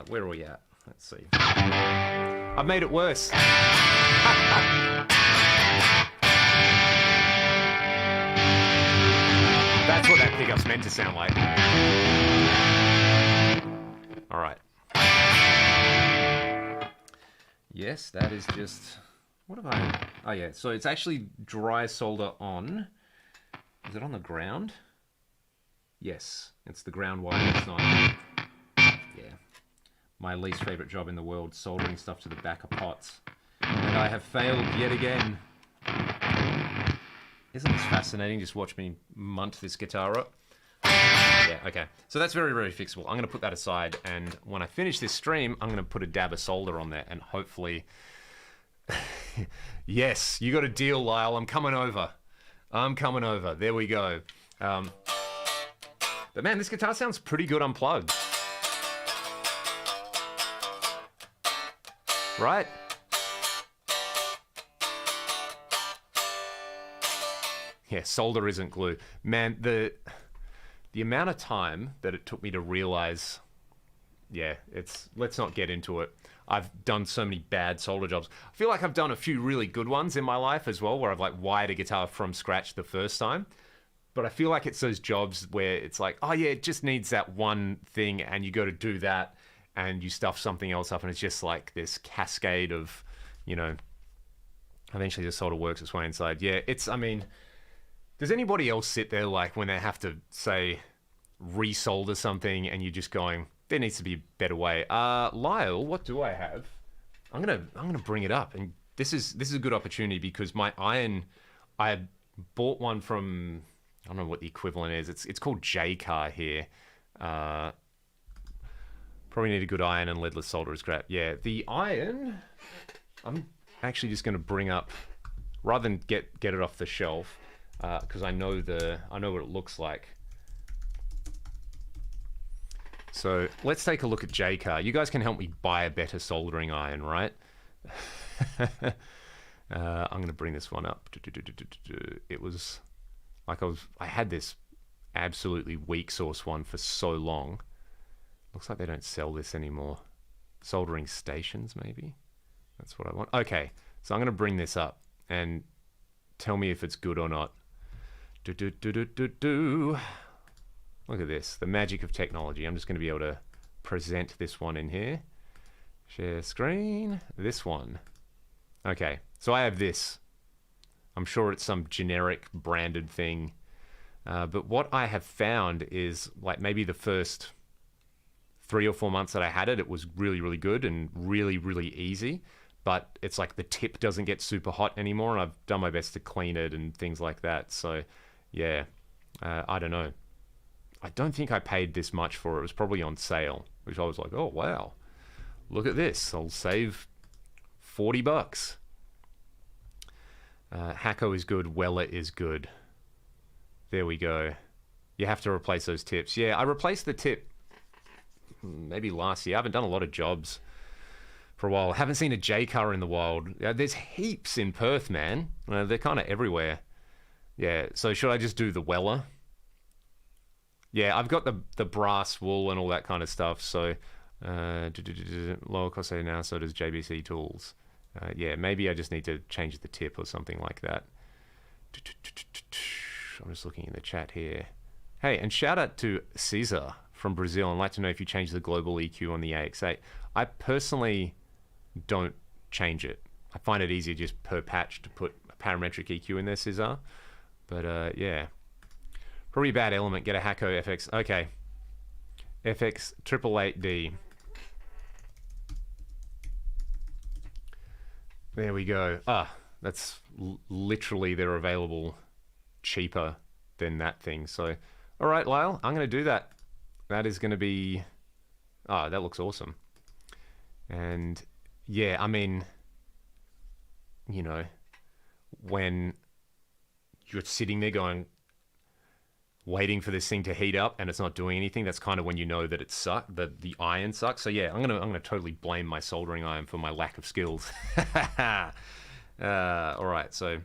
Where are we at? Let's see. I've made it worse. That's what that pickup's meant to sound like. All right. Yes, that is just... What have I... Oh, yeah. So it's actually dry solder on... Is it on the ground? Yes. It's the ground wire. It's not... Yeah. My least favorite job in the world, soldering stuff to the back of pots. And I have failed yet again. Isn't this fascinating? Just watch me munt this guitar up. Yeah, okay. So that's very, very fixable. I'm going to put that aside, and when I finish this stream, I'm going to put a dab of solder on there, and hopefully... Yes, you got a deal, Lyle. I'm coming over. I'm coming over. There we go. But man, this guitar sounds pretty good unplugged. Right? Yeah, solder isn't glue. Man, the amount of time that it took me to realize, yeah, let's not get into it. I've done so many bad solder jobs. I feel like I've done a few really good ones in my life as well, where I've like wired a guitar from scratch the first time. But I feel like it's those jobs where it's like, oh yeah, it just needs that one thing, and you go to do that, and you stuff something else up, and it's just like this cascade of, you know, eventually the solder works its way inside. Yeah, I mean, does anybody else sit there like when they have to, say, resolder something, and you're just going, there needs to be a better way? Lyle, what do I have? I'm gonna bring it up, and this is a good opportunity because my iron, I bought one from, I don't know what the equivalent is. It's called J-Car here. Probably need a good iron, and leadless solder is crap. Yeah, the iron, I'm actually just going to bring up, rather than get it off the shelf, because I know what it looks like. So let's take a look at J-Car. You guys can help me buy a better soldering iron, right? I'm going to bring this one up. It was like I had this absolutely weak source one for so long. Looks like they don't sell this anymore. Soldering stations, maybe? That's what I want. Okay, so I'm going to bring this up and tell me if it's good or not. Look at this, the magic of technology. I'm just going to be able to present this one in here. Share screen. This one. Okay, so I have this. I'm sure it's some generic branded thing. But what I have found is, like, maybe the first 3 or 4 months that I had it, it was really, really good and really, really easy. But it's like the tip doesn't get super hot anymore, and I've done my best to clean it and things like that. So, yeah, I don't know. I don't think I paid this much for it. It was probably on sale, which I was like, oh, wow. Look at this. I'll save $40. Hacko is good. Weller is good. There we go. You have to replace those tips. Yeah, I replaced the tip maybe last year. I haven't done a lot of jobs for a while. I haven't seen a J-Car in the wild. There's heaps in Perth, man. They're kind of everywhere. Yeah, so should I just do the Weller? Yeah, I've got the brass wool and all that kind of stuff. So lower cost now, so does JBC Tools. Yeah, maybe I just need to change the tip or something like that. I'm just looking in the chat here. Hey, and shout out to Caesar from Brazil. I'd like to know if you change the global EQ on the AX8. I personally don't change it. I find it easier just per patch to put a parametric EQ in there, Caesar. But yeah. Probably a bad element. Get a Hacko FX. Okay. FX 888D. There we go. That's literally, they're available cheaper than that thing. So, all right, Lyle, I'm going to do that. That is going to be Oh, that looks awesome. And yeah, I mean, you know, when you're sitting there going, waiting for this thing to heat up and it's not doing anything, that's kind of when you know that that the iron sucks. So yeah, I'm gonna totally blame my soldering iron for my lack of skills. All right, so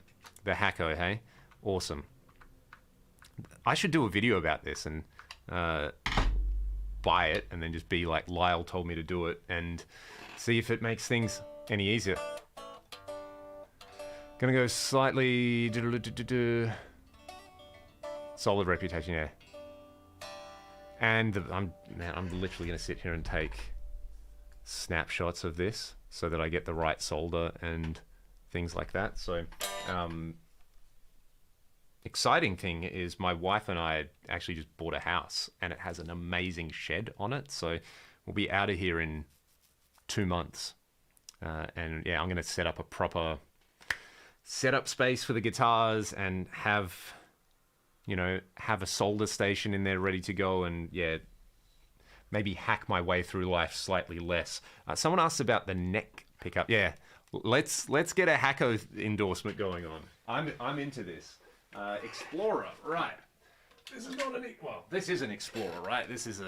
the Hacko, hey, awesome. I should do a video about this and buy it and then just be like, Lyle told me to do it, and see if it makes things any easier. Gonna go slightly solid reputation, yeah. And I'm literally gonna sit here and take snapshots of this so that I get the right solder and things like that. So exciting thing is my wife and I actually just bought a house and it has an amazing shed on it. So we'll be out of here in 2 months. And yeah, I'm gonna set up a proper setup space for the guitars and have a solder station in there ready to go, and yeah, maybe hack my way through life slightly less. Someone asked about the neck pickup. Yeah, let's get a Hacko endorsement going on. I'm into this. Explorer, right? This is not this is an Explorer, right? This is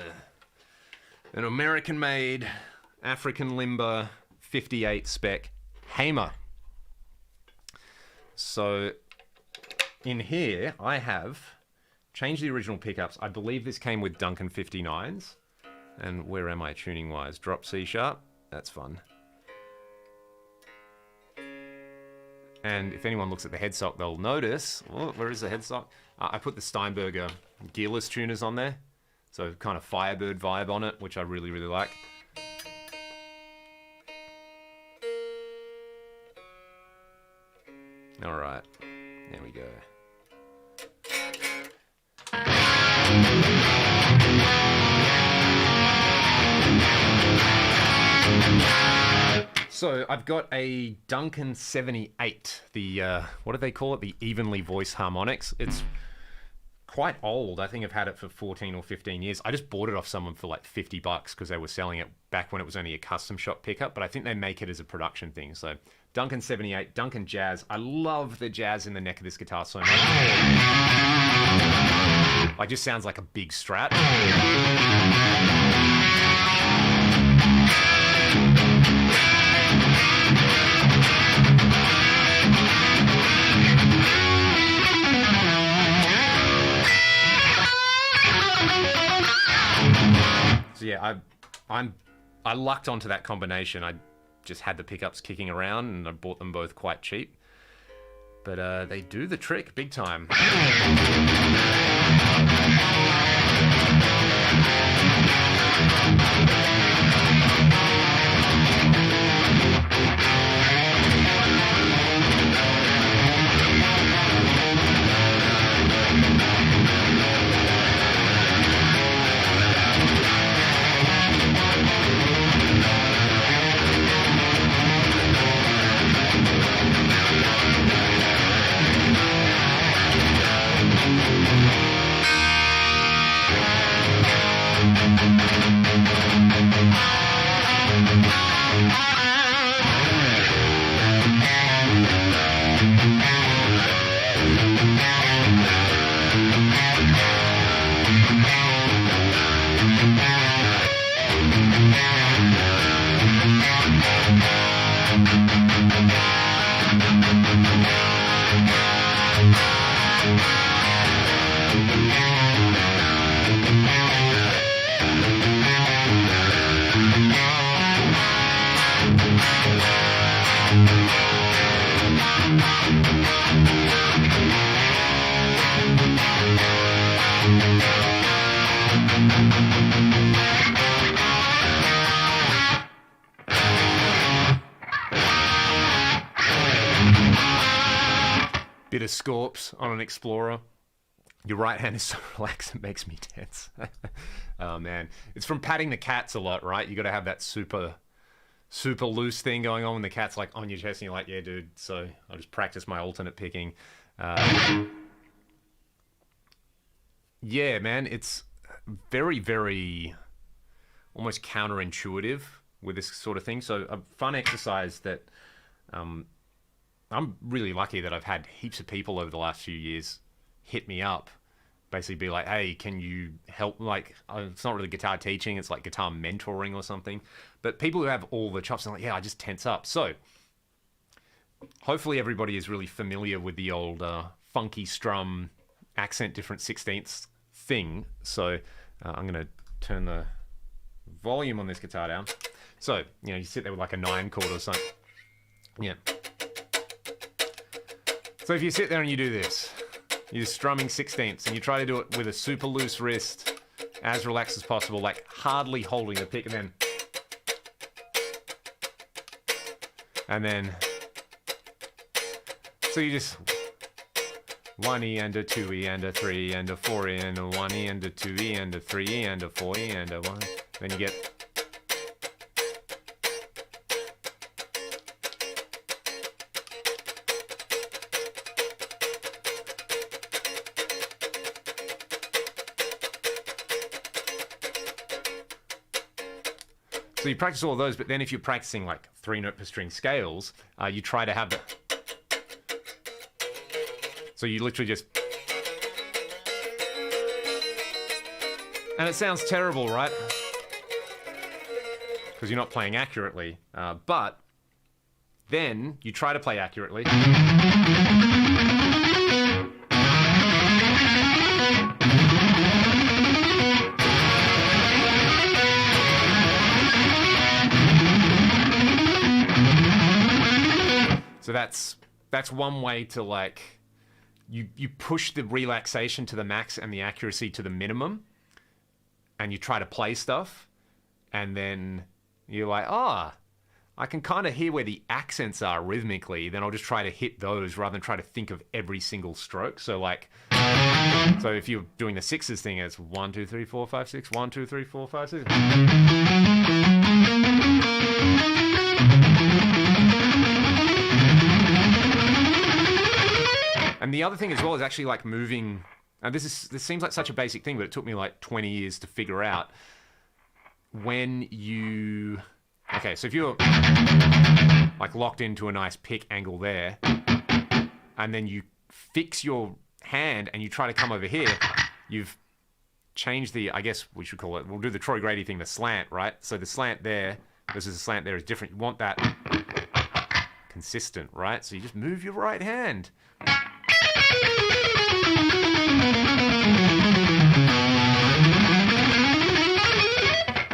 an American-made African limber 58 spec Hamer. So in here, I have changed the original pickups. I believe this came with Duncan 59s. And where am I tuning-wise? Drop C sharp. That's fun. And if anyone looks at the headstock, they'll notice... Oh, where is the headstock? I put the Steinberger gearless tuners on there. So kind of Firebird vibe on it, which I really, really like. All right. There we go. So I've got a Duncan 78, the, what do they call it? The evenly voiced harmonics. It's quite old. I think I've had it for 14 or 15 years. I just bought it off someone for like $50 because they were selling it back when it was only a custom shop pickup, but I think they make it as a production thing. So Duncan 78, Duncan Jazz. I love the jazz in the neck of this guitar so much. Like, just sounds like a big Strat. So yeah, I lucked onto that combination. I just had the pickups kicking around and I bought them both quite cheap. But they do the trick big time. Bit of Scorps on an Explorer. Your right hand is so relaxed it makes me tense. Oh man, it's from patting the cats a lot, right? You got to have that super loose thing going on when the cat's like on your chest and you're like, yeah dude. So I'll just practice my alternate picking. Yeah man, it's very, very almost counterintuitive with this sort of thing. So a fun exercise that I'm really lucky that I've had heaps of people over the last few years hit me up, basically be like, hey, can you help? Like, it's not really guitar teaching, it's like guitar mentoring or something. But people who have all the chops are like, yeah, I just tense up. So hopefully everybody is really familiar with the old funky strum accent different 16ths thing. So I'm going to turn the volume on this guitar down. So, you know, you sit there with like a 9 chord or something. Yeah. So if you sit there and you do this, you're strumming 16ths and you try to do it with a super loose wrist, as relaxed as possible, like hardly holding the pick, and then so you just 1E and a 2E and a 3 and a 4E and a 1E and a 2E and a 3E and a 4E and a 1. Then you get so you practice all of those, but then if you're practicing like 3-note per string scales, you try to have the... So you literally just... And it sounds terrible, right? Because you're not playing accurately. But then you try to play accurately. So that's one way to, like, you push the relaxation to the max and the accuracy to the minimum, and you try to play stuff, and then you're like, I can kind of hear where the accents are rhythmically, then I'll just try to hit those rather than try to think of every single stroke. So like, so if you're doing the sixes thing, it's 1, 2, 3, 4, 5, 6, 1, 2, 3, 4, 5, 6. And the other thing as well is actually like moving, and this seems like such a basic thing, but it took me like 20 years to figure out. When you, okay, so if you're like locked into a nice pick angle there, and then you fix your hand and you try to come over here, you've changed the, I guess we should call it, we'll do the Troy Grady thing, the slant, right? So the slant there versus the slant there is different. You want that consistent, right? So you just move your right hand.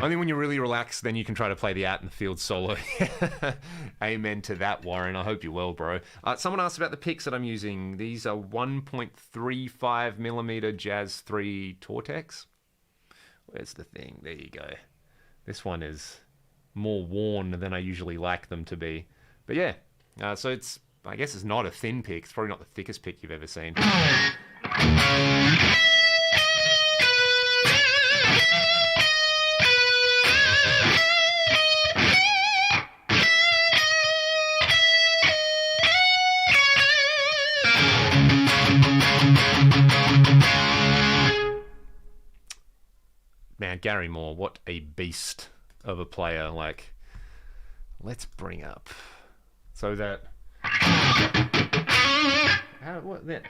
Only when you're really relaxed, then you can try to play the out in the field solo. Amen to that, Warren. I hope you're well, bro. Someone asked about the picks that I'm using. These are 1.35 millimeter Jazz 3 Tortex. Where's the thing? There you go. This one is more worn than I usually like them to be. But yeah, so it's, I guess it's not a thin pick. It's probably not the thickest pick you've ever seen. Man, Gary Moore, what a beast of a player. Like, let's bring up so that what then?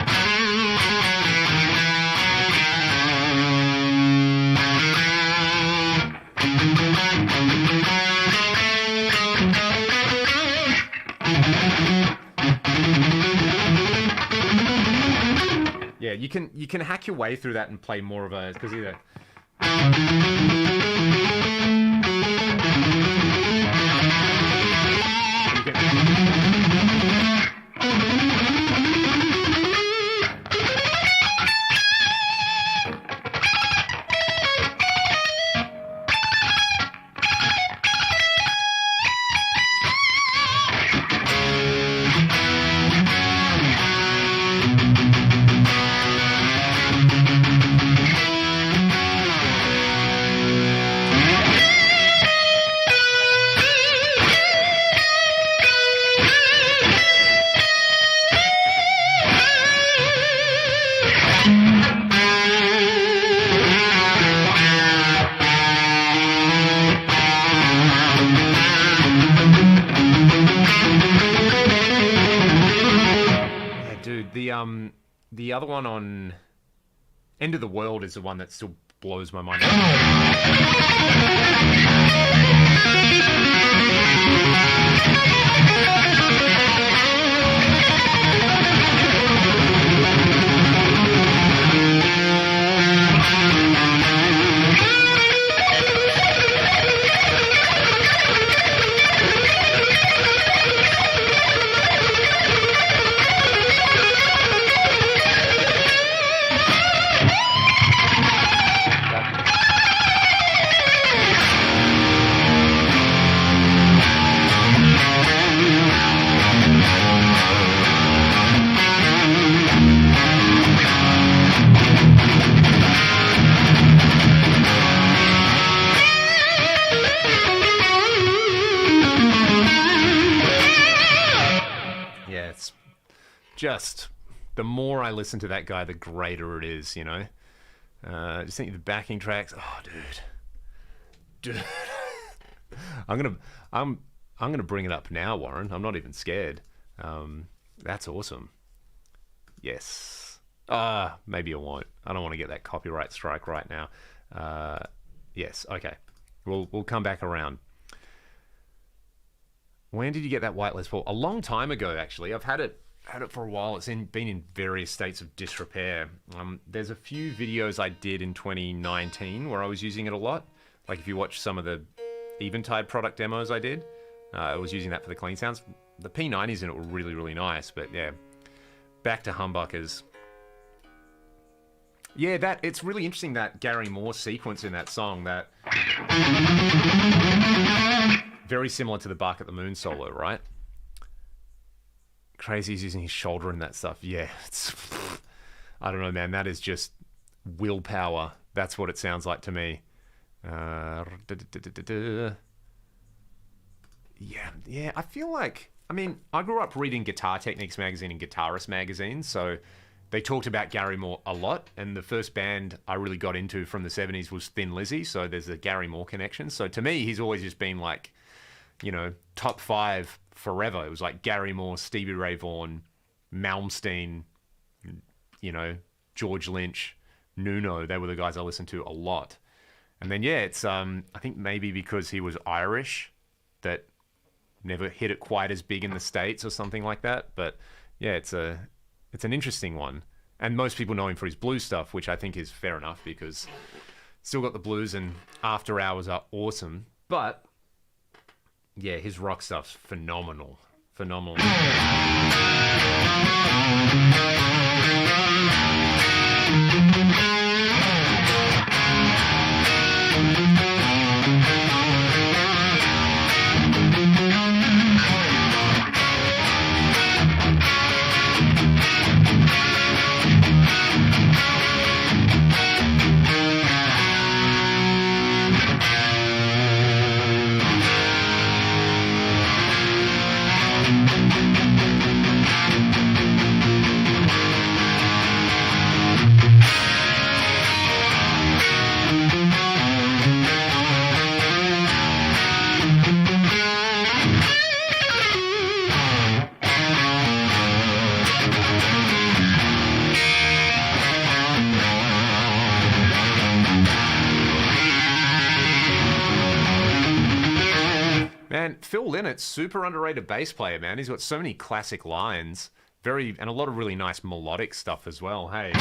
Yeah, you can hack your way through that and play more of a, because either dude, the other one on End of the World is the one that still blows my mind. Just the more I listen to that guy, the greater it is, you know. Just think of the backing tracks. Oh, dude. I'm gonna bring it up now, Warren. I'm not even scared. That's awesome. Yes. Maybe I won't. I don't want to get that copyright strike right now. Yes. Okay. We'll come back around. When did you get that white Les Paul? A long time ago, actually. I've had it for a while. It's been in various states of disrepair. There's a few videos I did in 2019 where I was using it a lot. Like if you watch some of the Eventide product demos I did, I was using that for the clean sounds. The P90s in it were really, really nice, but yeah. Back to humbuckers. Yeah, it's really interesting, that Gary Moore sequence in that song, that very similar to the Bark at the Moon solo, right? Crazy's using his shoulder and that stuff. Yeah, I don't know, man. That is just willpower. That's what it sounds like to me. Yeah. I feel like, I mean, I grew up reading Guitar Techniques magazine and Guitarist magazine, so they talked about Gary Moore a lot. And the first band I really got into from the 70s was Thin Lizzy, so there's a Gary Moore connection. So to me, he's always just been like, you know, top 5 forever. It was like Gary Moore, Stevie Ray Vaughan, Malmsteen, you know, George Lynch, Nuno. They were the guys I listened to a lot. And then, yeah, it's, I think maybe because he was Irish that never hit it quite as big in the States or something like that. But yeah, it's an interesting one. And most people know him for his blues stuff, which I think is fair enough because still got the blues and After Hours are awesome. But yeah, his rock stuff's phenomenal. Phenomenal. Phil Lynnett's super underrated bass player, man. He's got so many classic lines, and a lot of really nice melodic stuff as well. Hey.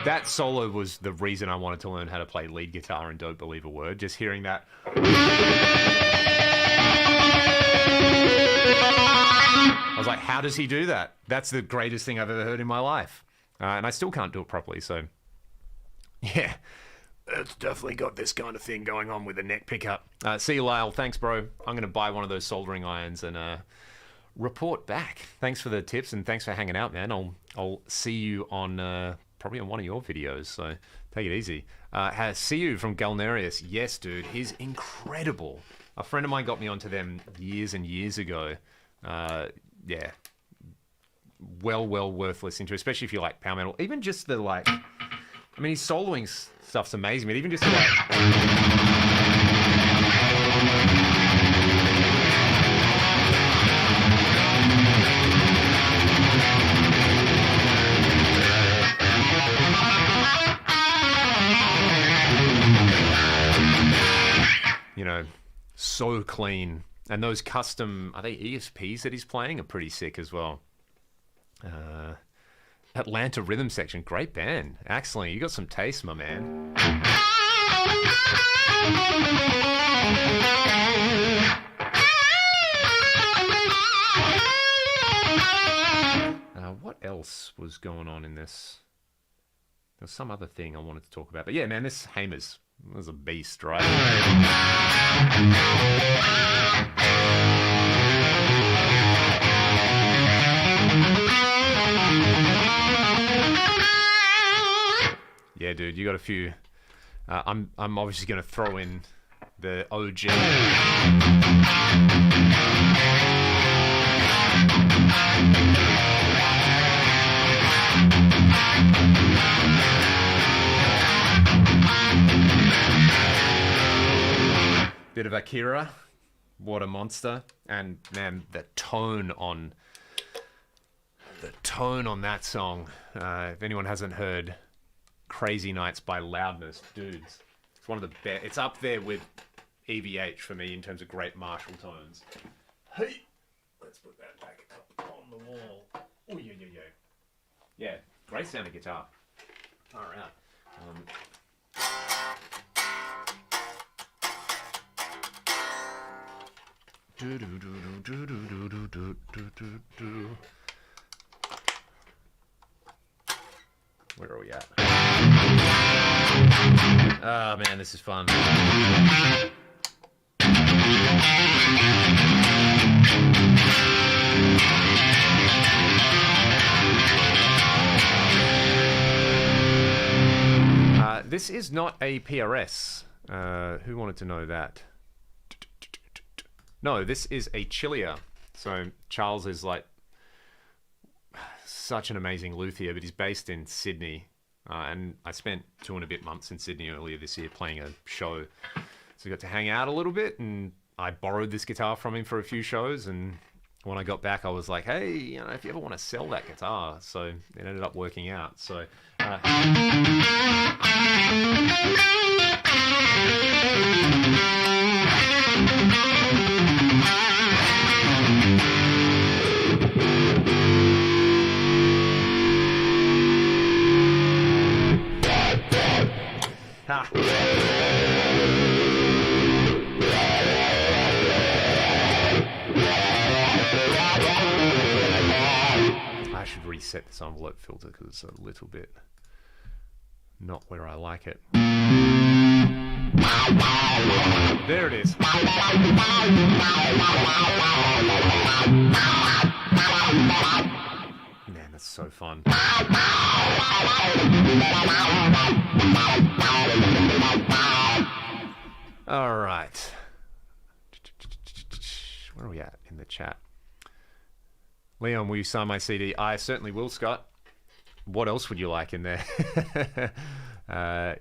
That solo was the reason I wanted to learn how to play lead guitar in Don't Believe a Word. Just hearing that. How does he do that? That's the greatest thing I've ever heard in my life. And I still can't do it properly, so... Yeah, it's definitely got this kind of thing going on with the neck pickup. See you, Lyle. Thanks, bro. I'm going to buy one of those soldering irons and report back. Thanks for the tips and thanks for hanging out, man. I'll see you on probably on one of your videos, so take it easy. See you from Galnerius. Yes, dude, he's incredible. A friend of mine got me onto them years and years ago. Yeah, well worth listening to, especially if you like power metal. Even just the like... I mean, his soloing stuff's amazing, but even just like... You know, so clean. And those custom, are they ESPs that he's playing, are pretty sick as well. Atlanta Rhythm Section, great band. Excellent, you got some taste, my man. What else was going on in this? There was some other thing I wanted to talk about. But yeah, man, this Hamers was a beast, right? Yeah, dude, you got a few. I'm obviously going to throw in the OG. Bit of Akira, what a monster, and man, the tone on that song. If anyone hasn't heard Crazy Nights by Loudness, dudes, it's one of the best. It's up there with EVH for me in terms of great Marshall tones. Hey, let's put that back up on the wall. Oh yeah. Yeah, great sounding guitar. All right. Where are we at? Oh man, this is fun. This is not a PRS. Who wanted to know that? No, this is a Chilia. So Charles is like such an amazing luthier, but he's based in Sydney. And I spent 2 and a bit months in Sydney earlier this year playing a show. So we got to hang out a little bit, and I borrowed this guitar from him for a few shows. And when I got back, I was like, hey, you know, if you ever want to sell that guitar. So it ended up working out. So... I should reset this envelope filter because it's a little bit not where I like it. There it is. Man, that's so fun. All right. Where are we at in the chat? Leon, will you sign my CD? I certainly will, Scott. What else would you like in there?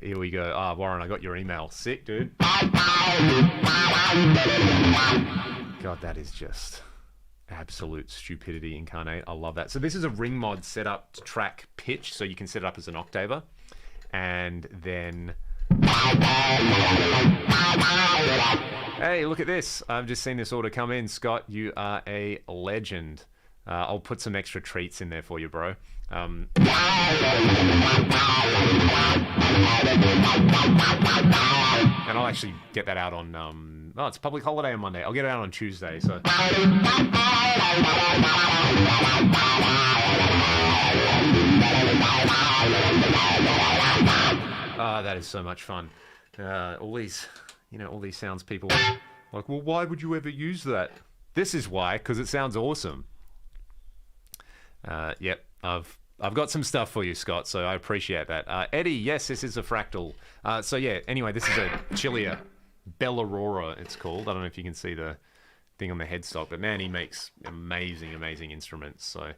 Here we go. Ah, Warren, I got your email. Sick, dude. God, that is just absolute stupidity incarnate. I love that. So this is a ring mod set up to track pitch, so you can set it up as an octaver. And then... Hey, look at this. I've just seen this order come in. Scott, you are a legend. I'll put some extra treats in there for you, bro. And I'll actually get that out on... oh, it's public holiday on Monday. I'll get it out on Tuesday, so... Oh, that is so much fun. All these, all these sounds people are like, well, why would you ever use that? This is why, because it sounds awesome. Yep, I've got some stuff for you, Scott, so I appreciate that. Eddie, yes, this is a fractal. So yeah, anyway, this is a Chilia. Bell'Aurora, it's called. I don't know if you can see the thing on the headstock, but man, he makes amazing, amazing instruments. So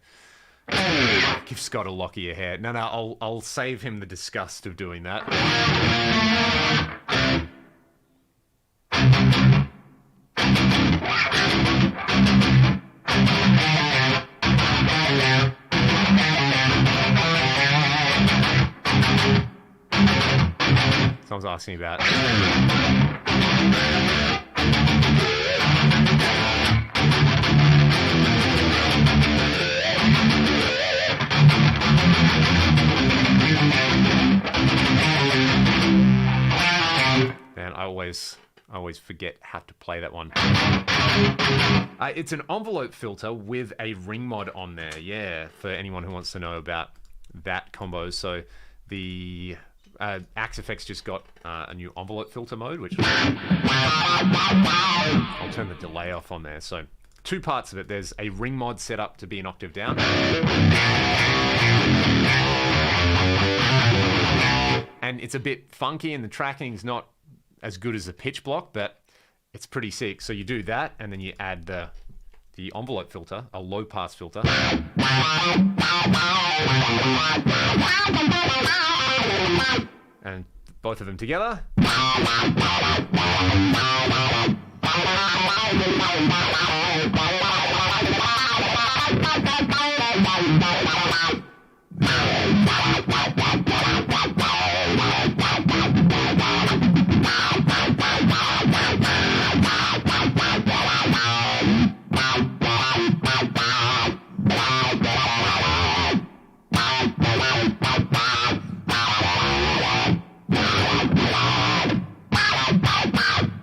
give Scott a lock of your hair. No, I'll save him the disgust of doing that. Someone's asking about man, I always forget how to play that one. It's an envelope filter with a ring mod on there, yeah, for anyone who wants to know about that combo. So the Axe Effects just got a new envelope filter mode, which I'll turn the delay off on there. So two parts of it. There's a ring mod set up to be an octave down. And it's a bit funky and the tracking's not as good as the pitch block, but it's pretty sick. So you do that and then you add the envelope filter, a low pass filter. And both of them together.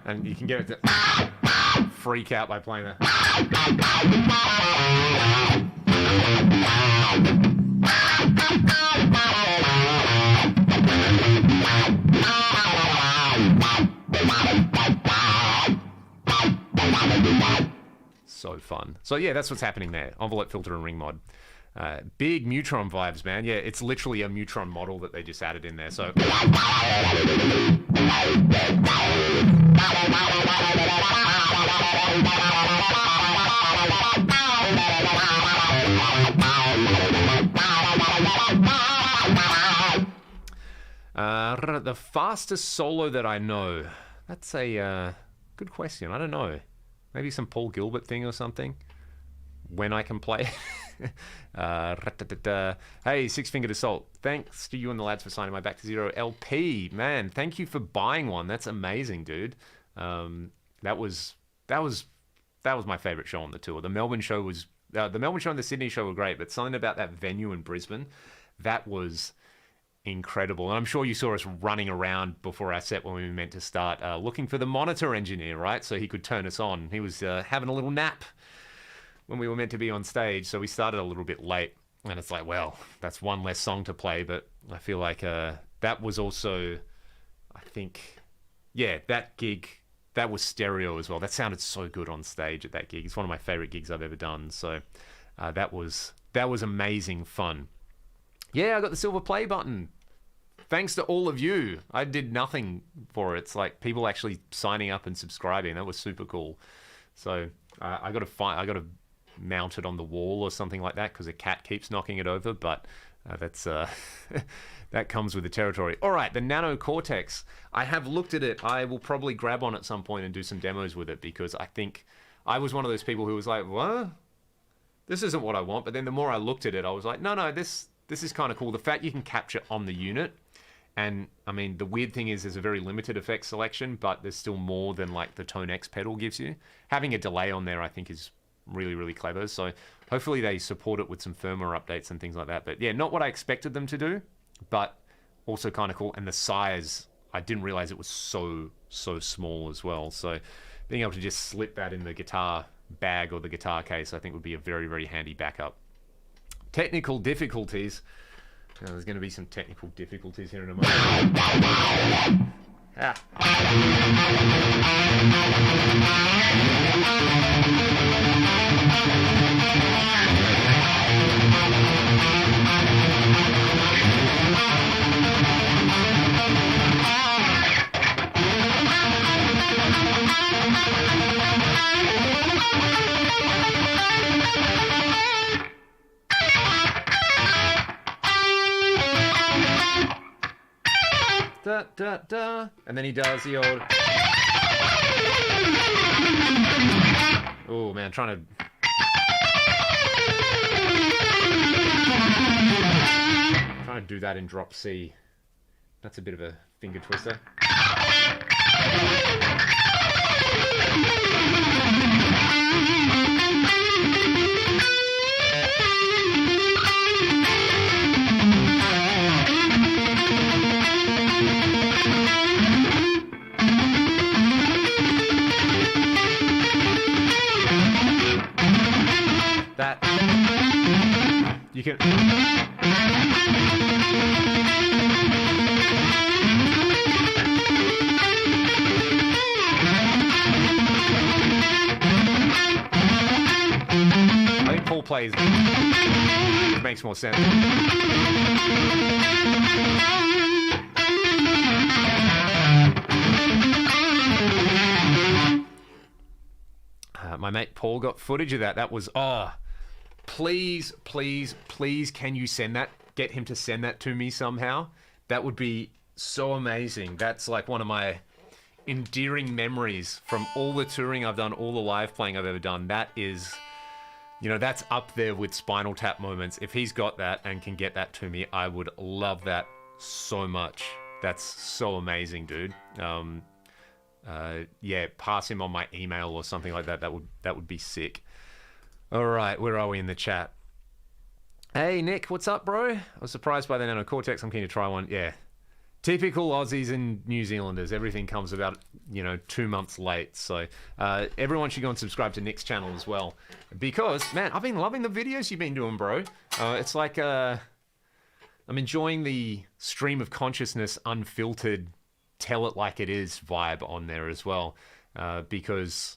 And you can get it to freak out by playing that. So fun. So yeah, that's what's happening there. Envelope filter and ring mod. Big Neutron vibes, man. Yeah, it's literally a Neutron model that they just added in there. So the fastest solo that I know. That's a good question. I don't know. Maybe some Paul Gilbert thing or something. When I can play. Hey, Six Fingered Assault. Thanks to you and the lads for signing my Back to Zero LP. Man, thank you for buying one. That's amazing, dude. That was my favorite show on the tour. The Melbourne show was the Melbourne show and the Sydney show were great, but something about that venue in Brisbane, that was incredible. And I'm sure you saw us running around before our set when we were meant to start, looking for the monitor engineer, right? So he could turn us on. He was having a little nap when we were meant to be on stage, so we started a little bit late. And it's like, well, that's one less song to play, but I feel like that was also, I think, yeah, that gig, that was stereo as well. That sounded so good on stage at that gig. It's one of my favorite gigs I've ever done. So that was amazing fun. Yeah, I got the silver play button. Thanks to all of you. I did nothing for it. It's like people actually signing up and subscribing. That was super cool. So I got to mount it on the wall or something like that because a cat keeps knocking it over. But that's that comes with the territory. All right, the Nano Cortex. I have looked at it. I will probably grab on at some point and do some demos with it because I think I was one of those people who was like, what? This isn't what I want. But then the more I looked at it, I was like, no, this is kind of cool. The fact you can capture on the unit. And I mean, the weird thing is there's a very limited effect selection, but there's still more than like the Tone X pedal gives you. Having a delay on there, I think, is really, really clever. So hopefully they support it with some firmware updates and things like that. But yeah, not what I expected them to do, but also kind of cool. And the size, I didn't realize it was so small as well. So being able to just slip that in the guitar bag or the guitar case, I think would be a very, very handy backup. Technical difficulties. Now, there's going to be some technical difficulties here in a moment. Ah. Da, da, da. And then he does the old... Oh, man, trying to do that in drop C. That's a bit of a finger twister. That you can I think Paul plays it makes more sense. My mate Paul got footage of that. That was please, please, please, can you send that? Get him to send that to me somehow. That would be so amazing. That's like one of my endearing memories from all the touring I've done, all the live playing I've ever done. That is, you know, that's up there with Spinal Tap moments. If he's got that and can get that to me, I would love that so much. That's so amazing, dude. Yeah, pass him on my email or something like that. That would be sick. All right, where are we in the chat? Hey, Nick, what's up, bro? I was surprised by the Nano Cortex. I'm keen to try one. Yeah. Typical Aussies and New Zealanders. Everything comes about, 2 months late. So everyone should go and subscribe to Nick's channel as well. Because, man, I've been loving the videos you've been doing, bro. It's like I'm enjoying the stream of consciousness, unfiltered, tell it like it is vibe on there as well. Because,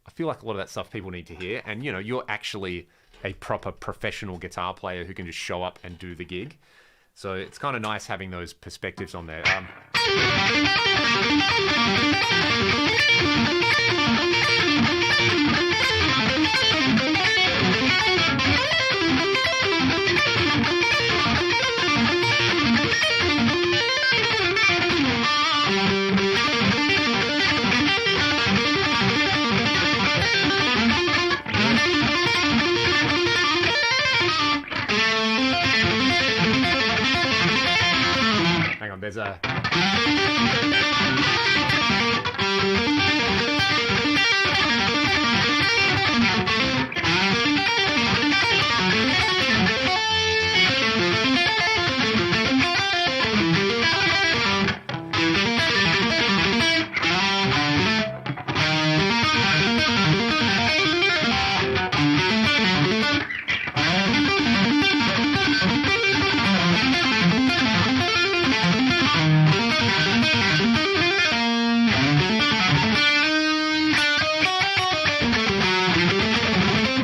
I feel like a lot of that stuff people need to hear. And, you're actually a proper professional guitar player who can just show up and do the gig. So it's kind of nice having those perspectives on there. Hang on, there's a...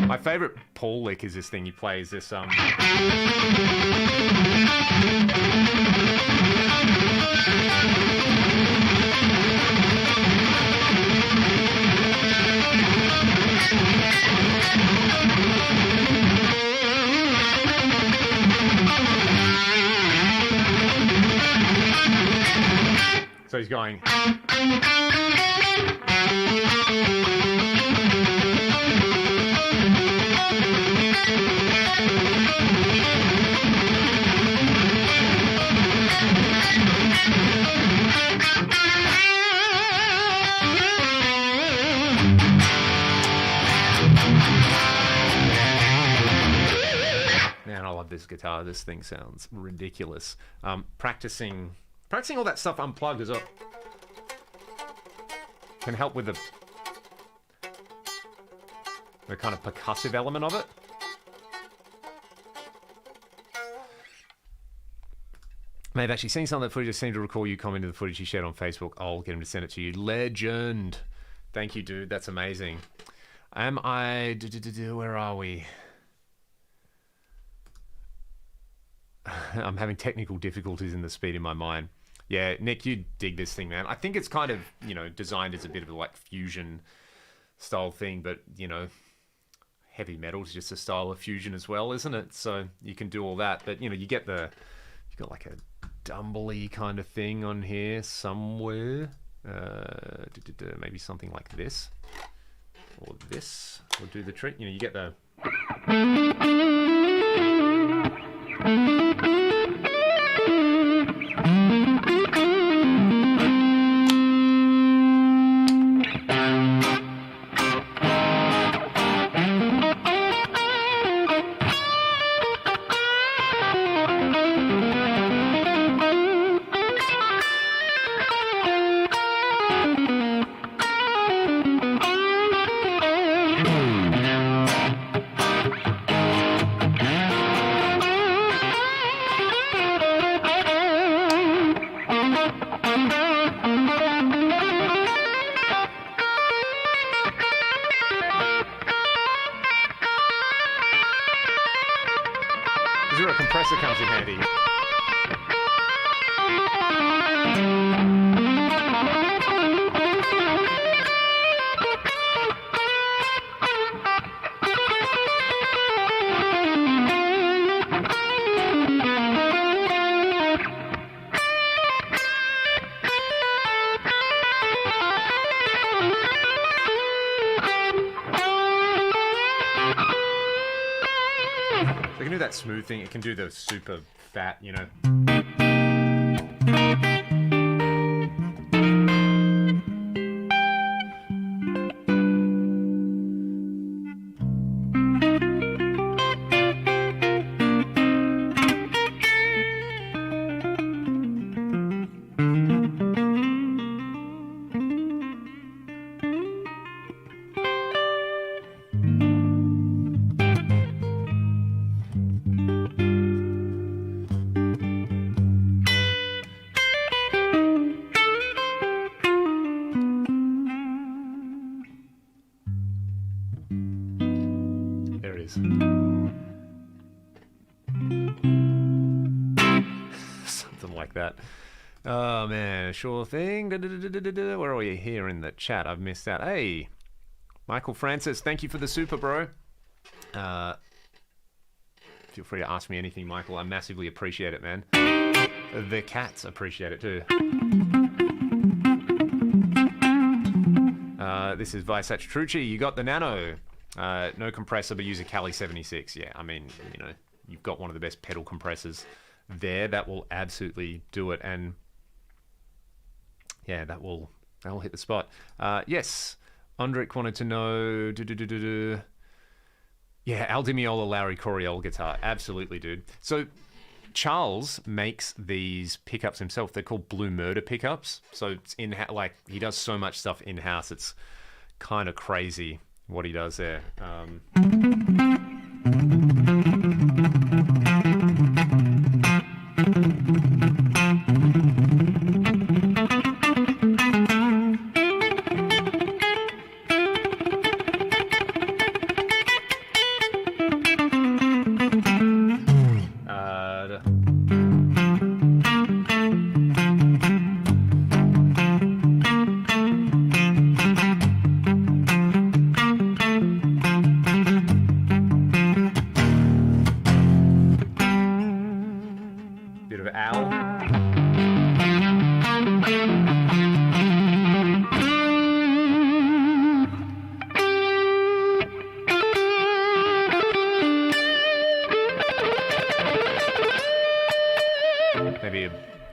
My favorite Paul lick is this thing he plays, this so he's going. Man, I love this guitar. This thing sounds ridiculous. Practicing all that stuff unplugged as well can help with the kind of percussive element of it. May have actually seen some of that footage. I seem to recall you commenting the footage you shared on Facebook. I'll get him to send it to you. Legend. Thank you, dude. That's amazing. Am I... Where are we? I'm having technical difficulties in the speed in my mind. Yeah, Nick, you dig this thing, man. I think it's kind of, you know, designed as a bit of a like fusion style thing, but, you know, heavy metal is just a style of fusion as well, isn't it? So you can do all that, but, you know, you got like a dumbly kind of thing on here somewhere. Maybe something like this or this will do the trick. You know, you get the... Compressor comes in handy. It can do that smooth thing. It can do the super fat, you know. Something like that. Oh man, sure thing. Where are we here in the chat? I've missed that. Hey, Michael Francis, thank you for the super, bro. Feel free to ask me anything, Michael. I massively appreciate it, man. The cats appreciate it too. This is Visach Trucci. You got the Nano. No compressor, but use a Kali 76. Yeah, I mean, you know, you've got one of the best pedal compressors there. That will absolutely do it. And yeah, that'll hit the spot. Yes, Undrick wanted to know... Yeah, Al Di Meola Lowry Coriol guitar. Absolutely, dude. So Charles makes these pickups himself. They're called Blue Murder pickups. So it's like he does so much stuff in-house. It's kind of crazy what he does there.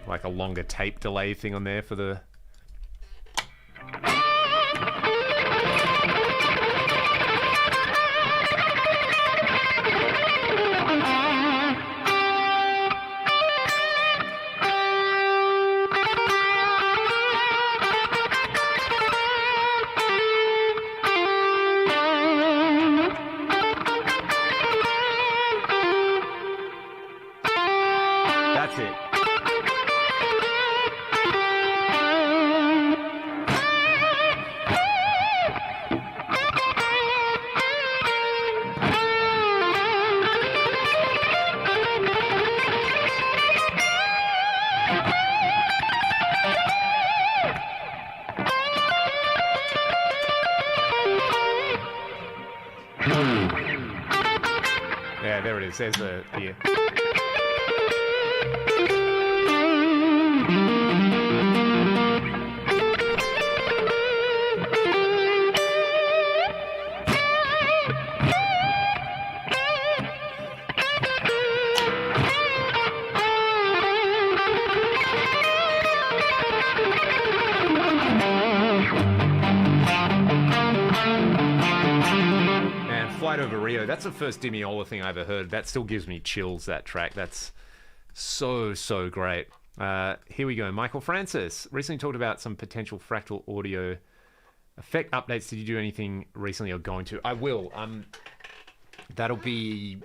Like a longer tape delay thing on there for the... That's it. Yeah, there it is. There's the ear. Flight Over Rio, that's the first Meola thing I ever heard. That still gives me chills, that track. That's so great. Here we go. Michael Francis recently talked about some potential fractal audio effect updates. Did you do anything recently or going to? I will. That'll be,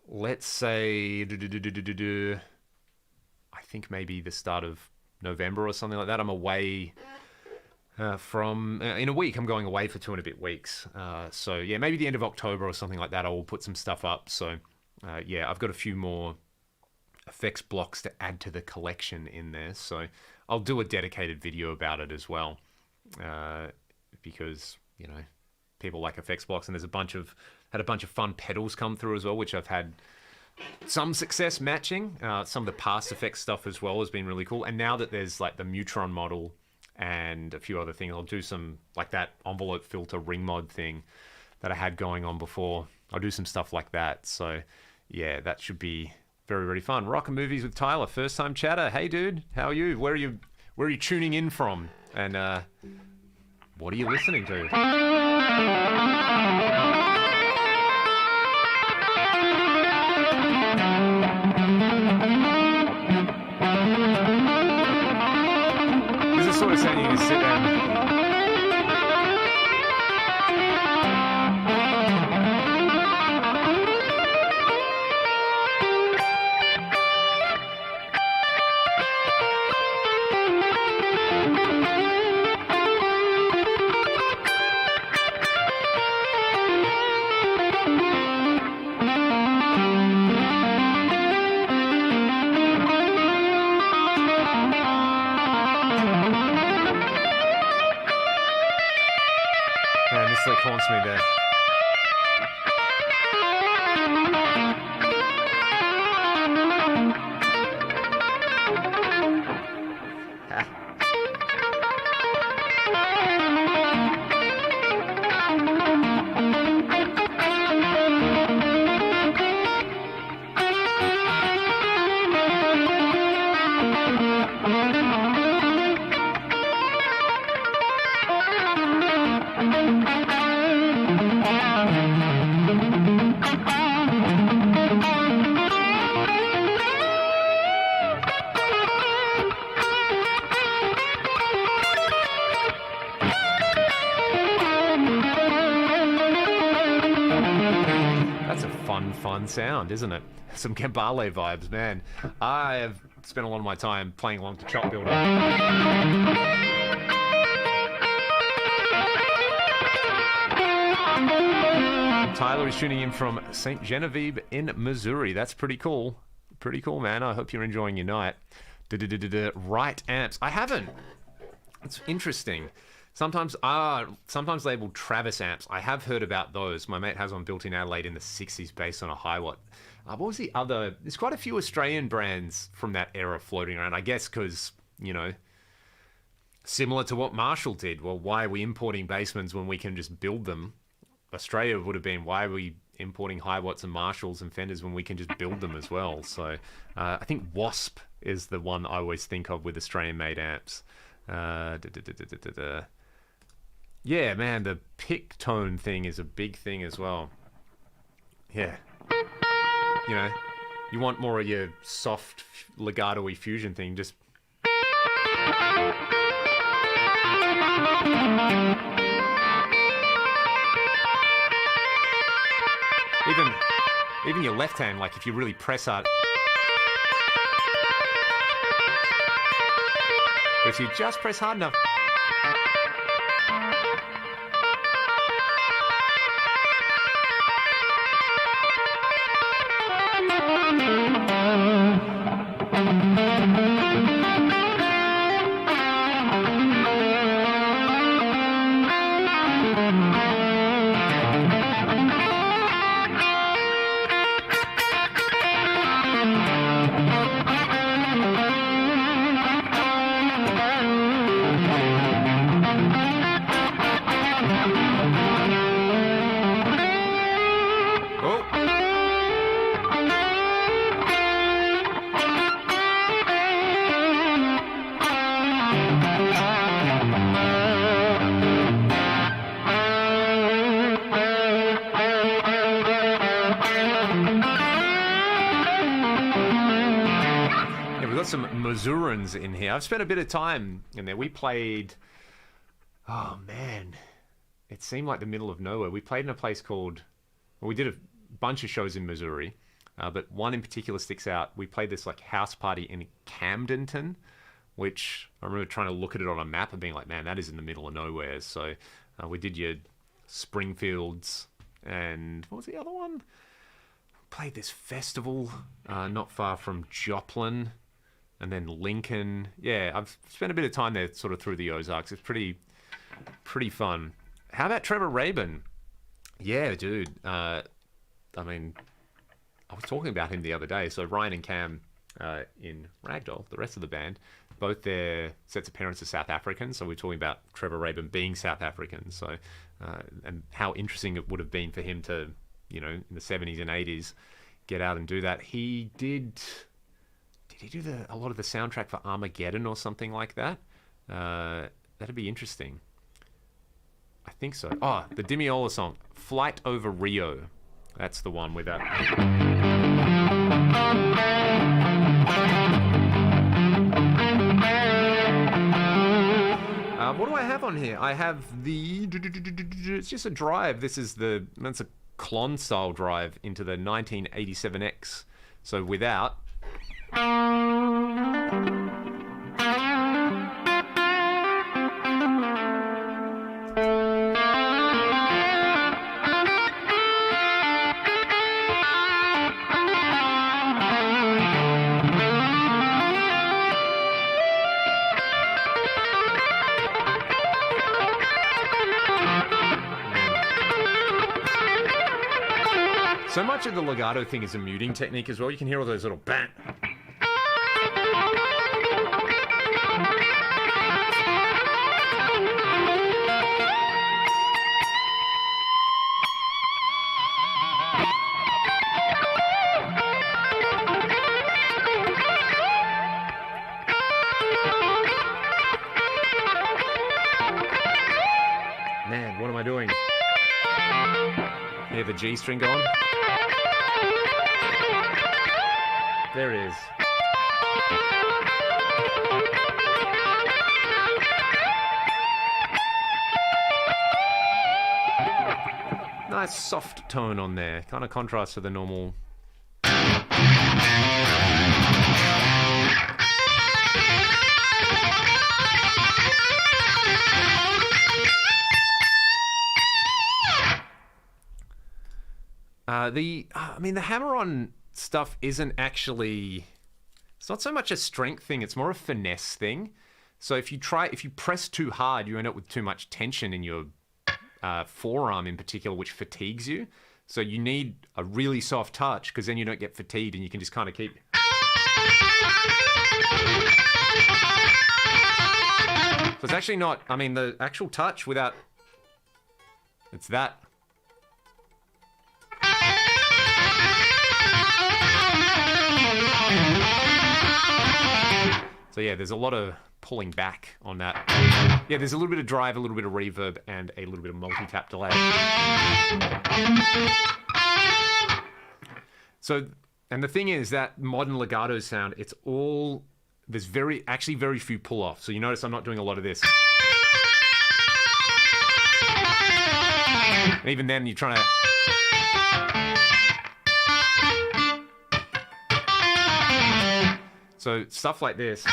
let's say, I think maybe the start of November or something like that. I'm away in a week. I'm going away for 2 and a bit weeks. So yeah, maybe the end of October or something like that, I will put some stuff up. So yeah, I've got a few more effects blocks to add to the collection in there. So I'll do a dedicated video about it as well. Because, you know, people like effects blocks, and there's had a bunch of fun pedals come through as well, which I've had some success matching. Some of the past effects stuff as well has been really cool. And now that there's like the Neutron model and a few other things, I'll do some like that envelope filter ring mod thing that I had going on before. I'll do some stuff like that. So yeah, that should be very fun. Rock and Movies with Tyler, first time chatter. Hey dude, how are you? Where are you tuning in from? And what are you listening to? Sort of saying you can sit down. Haunts me there. Fun sound, isn't it? Some Gambale vibes, man. I have spent a lot of my time playing along to Chop Builder. Tyler is tuning in from St. Genevieve in Missouri. That's pretty cool. Pretty cool, man. I hope you're enjoying your night. Right amps. I haven't. It's interesting. Sometimes labeled Travers amps. I have heard about those. My mate has one built in Adelaide in the 60s based on a high watt. What was the other? There's quite a few Australian brands from that era floating around. I guess because, you know, similar to what Marshall did. Well, why are we importing Bassmans when we can just build them? Australia would have been, why are we importing high watts and Marshalls and Fenders when we can just build them as well? So I think Wasp is the one I always think of with Australian-made amps. Yeah, man, the pick tone thing is a big thing as well. Yeah. You know, you want more of your soft legato-y fusion thing, just... Even your left hand, like if you really press hard... If you just press hard enough... some Missourans in here. I've spent a bit of time in there. We played... Oh, man. It seemed like the middle of nowhere. We played in a place called... Well, we did a bunch of shows in Missouri, but one in particular sticks out. We played this like house party in Camdenton, which I remember trying to look at it on a map and being like, man, that is in the middle of nowhere. So we did your Springfields and... What was the other one? Played this festival not far from Joplin, and then Lincoln. Yeah, I've spent a bit of time there sort of through the Ozarks. It's pretty fun. How about Trevor Rabin? Yeah, dude. I mean, I was talking about him the other day. So Ryan and Cam in Ragdoll, the rest of the band, both their sets of parents are South African. So we're talking about Trevor Rabin being South African. So and how interesting it would have been for him to, you know, in the 70s and 80s, get out and do that. He did he do a lot of the soundtrack for Armageddon or something like that? That'd be interesting. I think so. Oh, the Meola song, Flight Over Rio. That's the one with that. What do I have on here? I have the... It's just a drive. That's a clon style drive into the 1987X. So without... So much of the legato thing is a muting technique as well. You can hear all those little bang. Man, what am I doing? You have the G string going? There it is. Nice soft tone on there. Kind of contrast to the normal. The hammer-on stuff isn't actually... It's not so much a strength thing, it's more a finesse thing. So if you press too hard, you end up with too much tension in your forearm in particular, which fatigues you. So you need a really soft touch, because then you don't get fatigued and you can just kind of keep... So it's actually not... I mean, the actual touch without... It's that... So yeah, there's a lot of pulling back on that. Yeah, there's a little bit of drive, a little bit of reverb, and a little bit of multi-tap delay. So, and the thing is that modern legato sound, it's all, there's very few pull-offs. So you notice I'm not doing a lot of this. And even then, you're trying to... So stuff like this.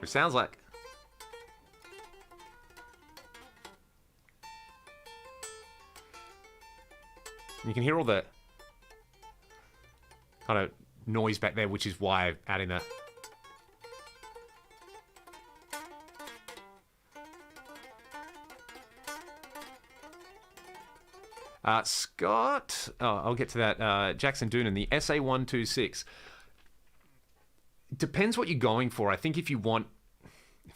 It sounds like... You can hear all the kind of noise back there, which is why I'm adding that. Scott, I'll get to that. Jackson Doonan, the SA126. Depends what you're going for. I think if you want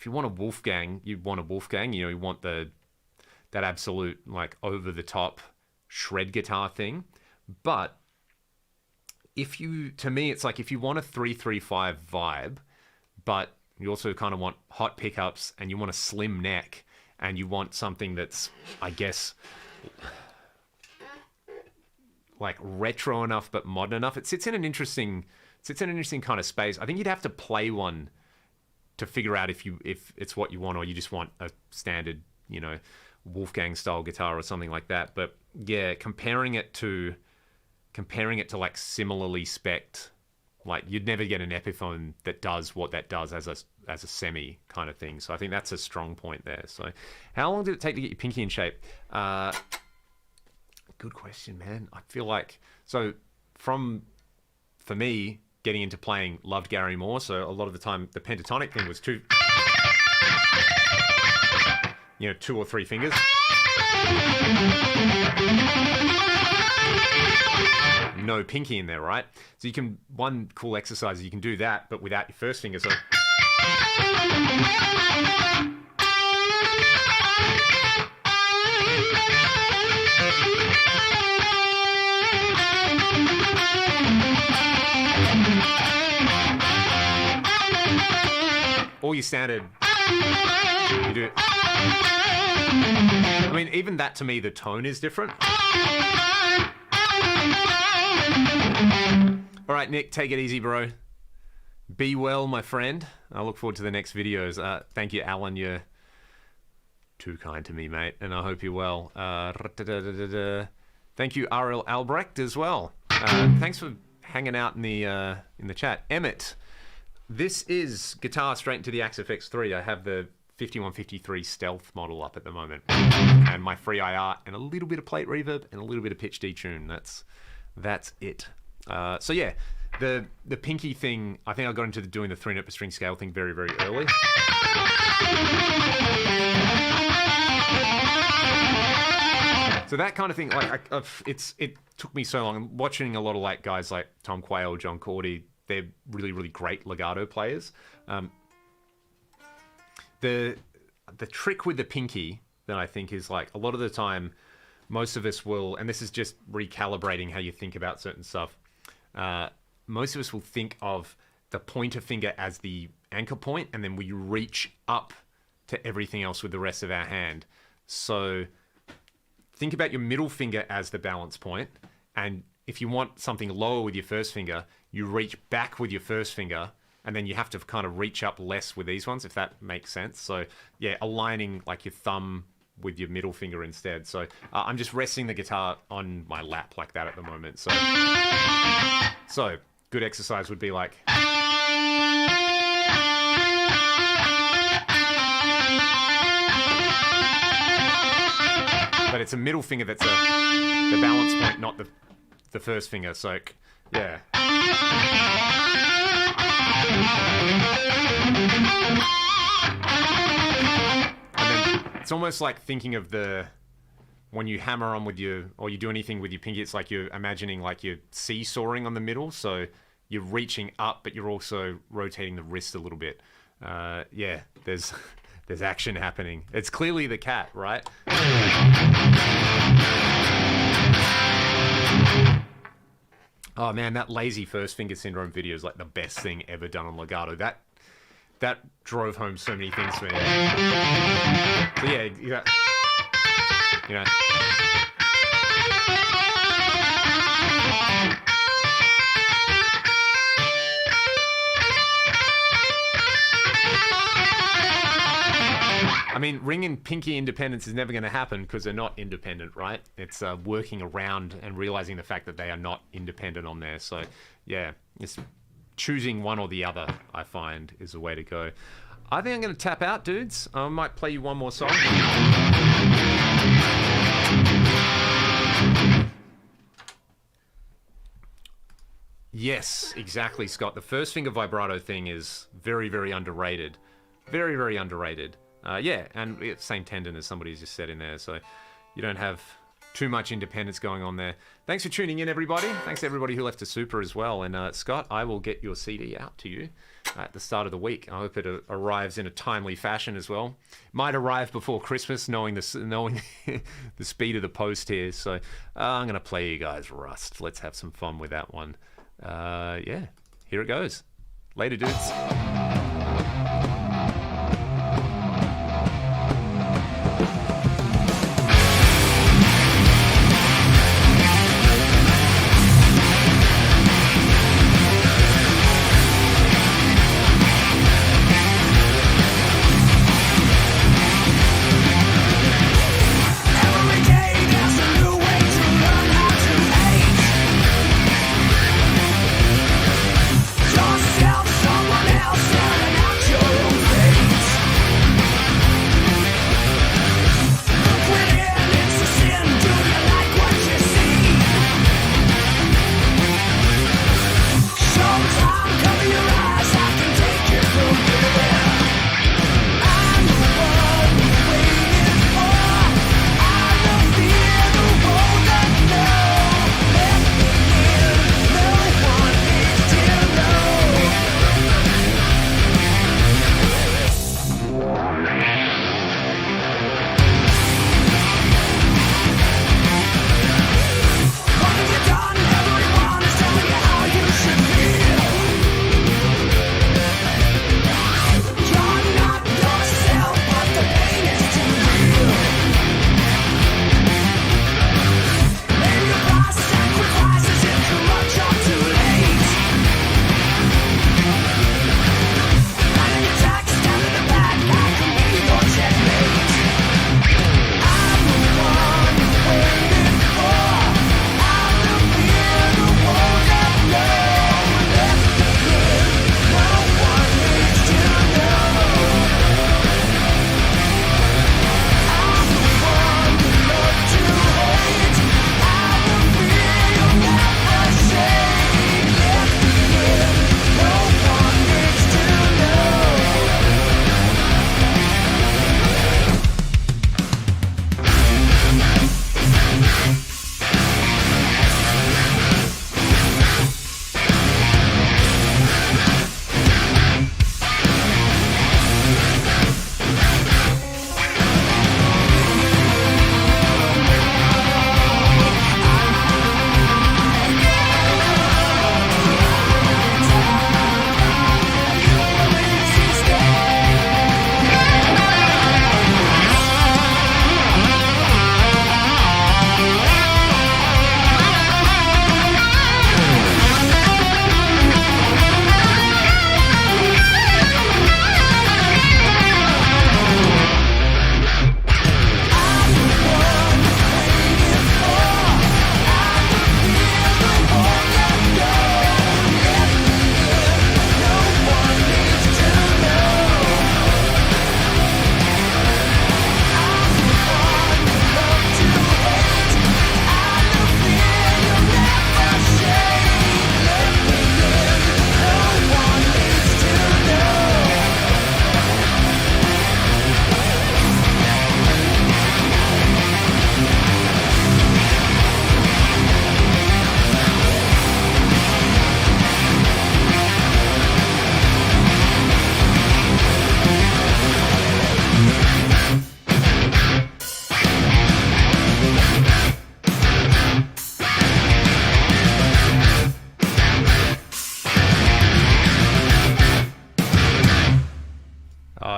a Wolfgang, you want a Wolfgang. You know, you want that absolute like over the top shred guitar thing. But to me, it's like if you want a 335 vibe, but You also kind of want hot pickups, and you want a slim neck, and you want something that's, I guess, like retro enough but modern enough. It sits in an interesting kind of space. I think you'd have to play one to figure out if it's what you want, or you just want a standard, you know, Wolfgang style guitar or something like that. But yeah, comparing it to like similarly spec'd, like you'd never get an Epiphone that does what that does as a semi kind of thing. So I think that's a strong point there. So how long did it take to get your pinky in shape? Good question, man. I feel like, so for me, getting into playing, loved Gary Moore. So a lot of the time the pentatonic thing was two or three fingers. No pinky in there, right? So one cool exercise is you can do that, but without your first finger. So or your standard, you do it. I mean, even that to me, the tone is different. All right, Nick, take it easy, bro. Be well, my friend. I look forward to the next videos. Thank you, Alan. You're too kind to me, mate, and I hope you're well. Thank you, RL Albrecht, as well. Thanks for hanging out in the chat. Emmett, this is guitar straight into the Axe FX3. I have the 5153 Stealth model up at the moment, and my free IR, and a little bit of plate reverb, and a little bit of pitch detune. That's it. So yeah, the pinky thing, I think I got into doing the 3-note per string scale thing very, very early. So that kind of thing, like it took me so long. I'm watching a lot of like guys like Tom Quayle, John Cordy. They're really, really great legato players. The trick with the pinky that I think is, like, a lot of the time, most of us will, and this is just recalibrating how you think about certain stuff. Most of us will think of the pointer finger as the anchor point, and then we reach up to everything else with the rest of our hand. So think about your middle finger as the balance point, and if you want something lower with your first finger, you reach back with your first finger, and then you have to kind of reach up less with these ones, if that makes sense. So yeah, aligning like your thumb with your middle finger instead. So I'm just resting the guitar on my lap like that at the moment. So good exercise would be like, but it's a middle finger that's the balance point, not the first finger. So yeah. And then it's almost like thinking of when you hammer on with or you do anything with your pinky, it's like you're imagining like you're seesawing on the middle. So you're reaching up, but you're also rotating the wrist a little bit. Yeah, there's action happening. It's clearly the cat, right? Oh man, that lazy first finger syndrome video is like the best thing ever done on legato. That drove home so many things for me. So yeah, you know. I mean, ring and pinky independence is never going to happen because they're not independent, right? It's working around and realizing the fact that they are not independent on there. So, yeah, it's choosing one or the other, I find, is the way to go. I think I'm going to tap out, dudes. I might play you one more song. Yes, exactly, Scott. The first finger vibrato thing is very, very underrated. Very, very underrated. Yeah, and same tendon as somebody's just said in there, so you don't have too much independence going on there. Thanks for tuning in, everybody. Thanks to everybody who left a super as well. And Scott, I will get your CD out to you at the start of the week. I hope it arrives in a timely fashion as well. Might arrive before Christmas, knowing the speed of the post here. So I'm going to play you guys Rust. Let's have some fun with that one. Yeah, here it goes. Later, dudes.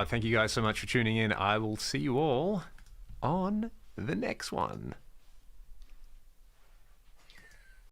Thank you guys so much for tuning in. I will see you all on the next one.